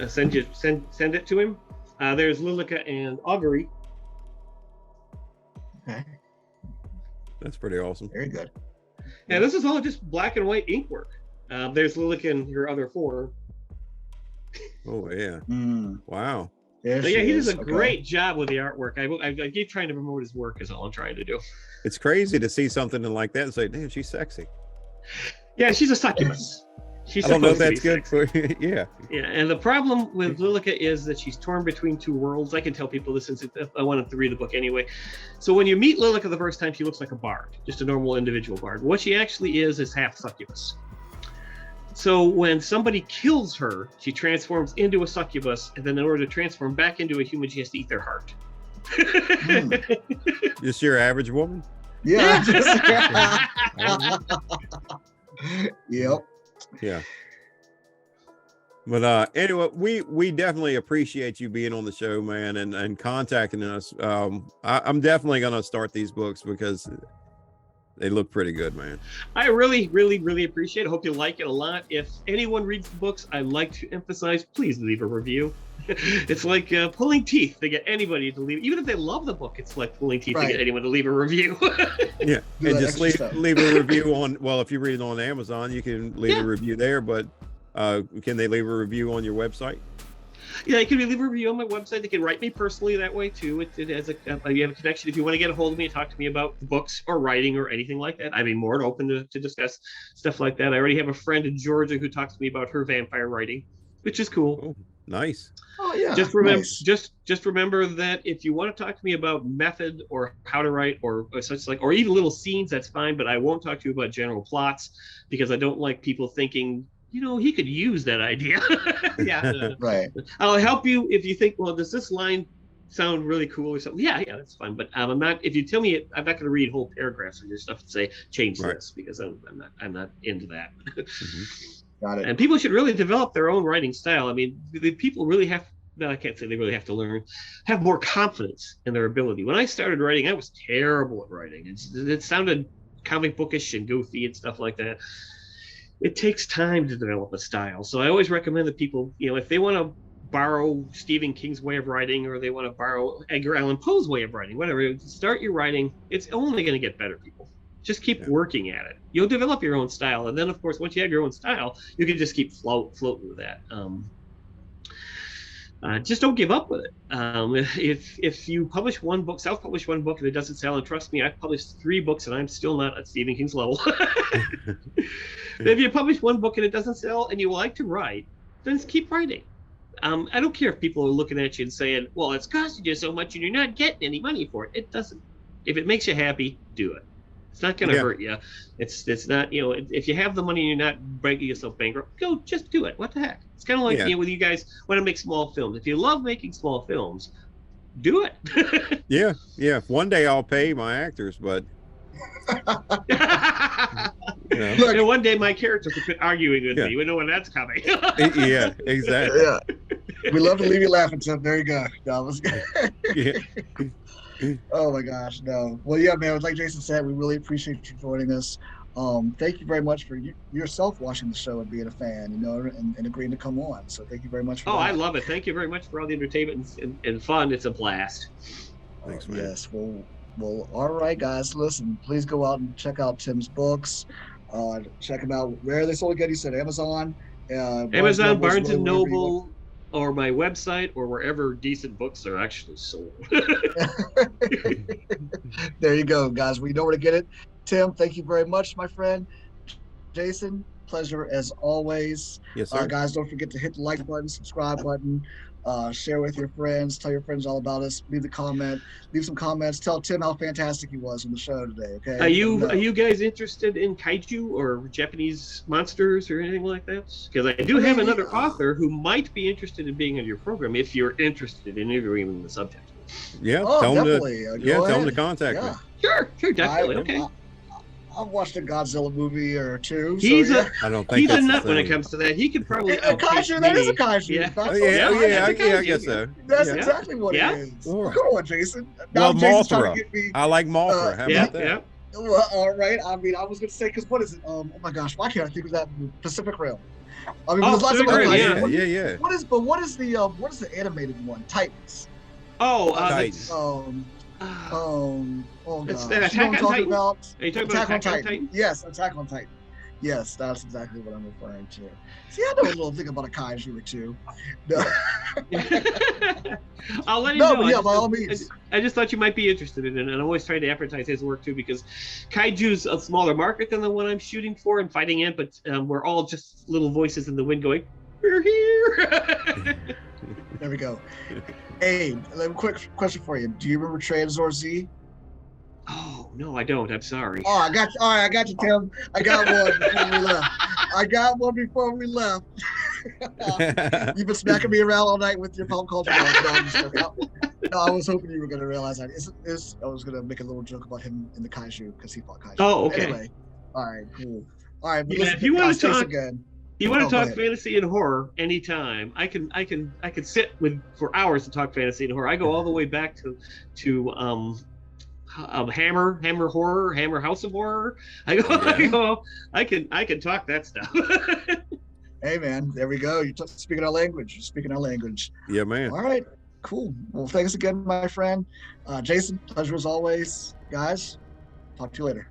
Speaker 3: send it to him. There's Lilica and Augury.
Speaker 1: Okay.
Speaker 2: That's pretty awesome.
Speaker 1: Very good.
Speaker 3: Yeah, this is all just black and white ink work. There's Lilica and her other 4.
Speaker 2: Oh yeah. Wow.
Speaker 1: Yeah,
Speaker 3: he does a great job with the artwork. I keep trying to promote his work is all I'm trying to do.
Speaker 2: It's crazy to see something like that and say, damn, she's sexy.
Speaker 3: Yeah, she's a succubus. She's
Speaker 2: I don't know if
Speaker 3: supposed
Speaker 2: that's
Speaker 3: to be
Speaker 2: good
Speaker 3: sexy.
Speaker 2: for yeah.
Speaker 3: Yeah, and the problem with Lilica is that she's torn between 2 worlds. I can tell people this since I wanted to read the book anyway. So when you meet Lilica the first time, she looks like a bard, just a normal individual bard. What she actually is half succubus. So when somebody kills her, she transforms into a succubus, and then in order to transform back into a human, she has to eat their heart.
Speaker 2: Just your average woman?
Speaker 1: Yeah. Yep.
Speaker 2: Yeah. But anyway, we definitely appreciate you being on the show, man, and contacting us. I'm definitely gonna start these books because they look pretty good, man.
Speaker 3: I really, really, really appreciate it. I hope you like it a lot. If anyone reads the books, I like to emphasize, please leave a review. It's like pulling teeth to get anybody to leave. Even if they love the book, it's like pulling teeth to get anyone to leave a review.
Speaker 2: Yeah, and just leave a review on, well, if you read it on Amazon, you can leave a review there, but can they leave a review on your website?
Speaker 3: Yeah, you can leave a review on my website. They can write me personally that way too. It has you have a connection. If you want to get a hold of me and talk to me about books or writing or anything like that, I'd be more than open to discuss stuff like that. I already have a friend in Georgia who talks to me about her vampire writing, which is cool.
Speaker 2: Oh, nice.
Speaker 1: Oh yeah.
Speaker 3: Just remember, just remember that if you want to talk to me about method or how to write or such like, or even little scenes, that's fine. But I won't talk to you about general plots because I don't like people thinking, you know, he could use that idea. Yeah.
Speaker 1: Right.
Speaker 3: I'll help you if you think, well, does this line sound really cool or something? Yeah, that's fine. But I'm not. If you tell me it, I'm not going to read whole paragraphs of your stuff and say change this because I'm not into that.
Speaker 1: Got it.
Speaker 3: And people should really develop their own writing style. I mean, the people really have. No, I can't say they really have to have more confidence in their ability. When I started writing, I was terrible at writing. It sounded comic bookish and goofy and stuff like that. It takes time to develop a style. So I always recommend that people, you know, if they want to borrow Stephen King's way of writing or they want to borrow Edgar Allan Poe's way of writing, whatever, start your writing. It's only going to get better, people. Just keep working at it. You'll develop your own style. And then, of course, once you have your own style, you can just keep floating with that. Just don't give up with it. If you publish one book, self-publish one book, and it doesn't sell, and trust me, I've published 3 books, and I'm still not at Stephen King's level. If you publish one book and it doesn't sell, and you like to write, then just keep writing. I don't care if people are looking at you and saying, "Well, it's costing you so much, and you're not getting any money for it." It doesn't. If it makes you happy, do it. It's not going to hurt you. It's not, you know, if you have the money and you're not breaking yourself bankrupt, just do it. What the heck? It's kind of like, you know, with you guys want to make small films. If you love making small films, do it.
Speaker 2: Yeah. One day I'll pay my actors, but
Speaker 3: you know. Look, and one day my characters will quit arguing with me. We know when that's coming.
Speaker 2: Yeah, exactly.
Speaker 1: Yeah. We love to leave you laughing, Tim. There you go. That was good. Oh my gosh, no. Well, yeah, man, like Jason said, we really appreciate you joining us. Thank you very much for yourself watching the show and being a fan, you know, and agreeing to come on. So thank you very much for that.
Speaker 3: I love it. Thank you very much for all the entertainment and fun. It's a blast.
Speaker 2: Thanks, man.
Speaker 1: Yes. Well, all right, guys. Listen, please go out and check out Tim's books. Check them out. Where are they sold again? You said Amazon.
Speaker 3: Amazon, Barnes and Noble. or my website, or wherever decent books are actually sold.
Speaker 1: There you go, guys. We know where to get it. Tim, thank you very much, my friend. Jason, pleasure as always.
Speaker 2: Yes, sir.
Speaker 1: Guys, don't forget to hit the like button, subscribe button, share with your friends, tell your friends all about us. Leave some comments. Tell Tim how fantastic he was on the show today. Okay.
Speaker 3: Are you guys interested in kaiju or Japanese monsters or anything like that? Because I do have another author who might be interested in being on your program if you're interested in interviewing the subject.
Speaker 2: Yeah,
Speaker 1: Oh,
Speaker 2: tell
Speaker 1: definitely.
Speaker 2: them tell them to contact me.
Speaker 3: Sure, definitely. Okay.
Speaker 1: I've watched a Godzilla movie or two.
Speaker 3: He's
Speaker 1: so,
Speaker 2: I don't think
Speaker 3: he's a
Speaker 2: that's
Speaker 3: nut
Speaker 2: the
Speaker 3: when it
Speaker 2: same.
Speaker 3: comes to that. He could probably
Speaker 1: a kaiju. That is a kaiju.
Speaker 3: Yeah.
Speaker 1: That's
Speaker 2: I guess so.
Speaker 1: That's
Speaker 2: Yeah.
Speaker 1: exactly what
Speaker 3: Yeah.
Speaker 1: it is.
Speaker 2: All right.
Speaker 1: Come on, Jason.
Speaker 2: Well,
Speaker 1: Jason's trying
Speaker 2: Mothra.
Speaker 1: to get me.
Speaker 2: I like Mothra. How
Speaker 3: Yeah,
Speaker 2: about that?
Speaker 1: Well, all right. I mean, I was going to say, because what is it? Oh my gosh, why can't I think of that? Pacific Rim. I mean, there's lots of other
Speaker 3: Pacific
Speaker 1: kaiju.
Speaker 3: Rim,
Speaker 2: Yeah.
Speaker 1: What is the animated one? Titans.
Speaker 3: Oh,
Speaker 2: Titans.
Speaker 1: Oh
Speaker 3: It's
Speaker 1: gosh.
Speaker 3: Attack
Speaker 1: You know what I'm
Speaker 3: on
Speaker 1: talking
Speaker 3: Titan?
Speaker 1: about?
Speaker 3: Are you talking about Attack on Titan?
Speaker 1: Yes, Attack on Titan. Yes, that's exactly what I'm referring to. See, I know a little thing about a kaiju or two. No,
Speaker 3: I'll let you
Speaker 1: no
Speaker 3: know.
Speaker 1: but yeah, by all means.
Speaker 3: I just thought you might be interested in it, and I'm always trying to advertise his work too, because kaiju's a smaller market than the one I'm shooting for and fighting in, but we're all just little voices in the wind going, "We're here."
Speaker 1: There we go. Hey, a quick question for you. Do you remember Tranzor Z?
Speaker 3: Oh no, I don't. I'm sorry.
Speaker 1: Oh, I got you. All right, I got you, Tim. I got one before we left. You've been smacking me around all night with your pop culture. No, I was hoping you were going to realize that. I was going to make a little joke about him in the kaiju because he fought kaiju.
Speaker 3: Oh, okay.
Speaker 1: Anyway, all right, cool. All right, but
Speaker 3: Yeah,
Speaker 1: listen,
Speaker 3: if you want to
Speaker 1: Chase
Speaker 3: talk,
Speaker 1: again.
Speaker 3: you want
Speaker 1: Oh,
Speaker 3: to
Speaker 1: go
Speaker 3: talk
Speaker 1: ahead.
Speaker 3: fantasy and horror anytime. I can sit for hours to talk fantasy and horror. I go all the way back to Hammer Horror, Hammer House of Horror. I can talk that stuff.
Speaker 1: Hey, man, there we go. You're speaking our language. You're speaking our language.
Speaker 2: Yeah, man.
Speaker 1: All right, cool. Well, thanks again, my friend. Jason, pleasure as always. Guys, talk to you later.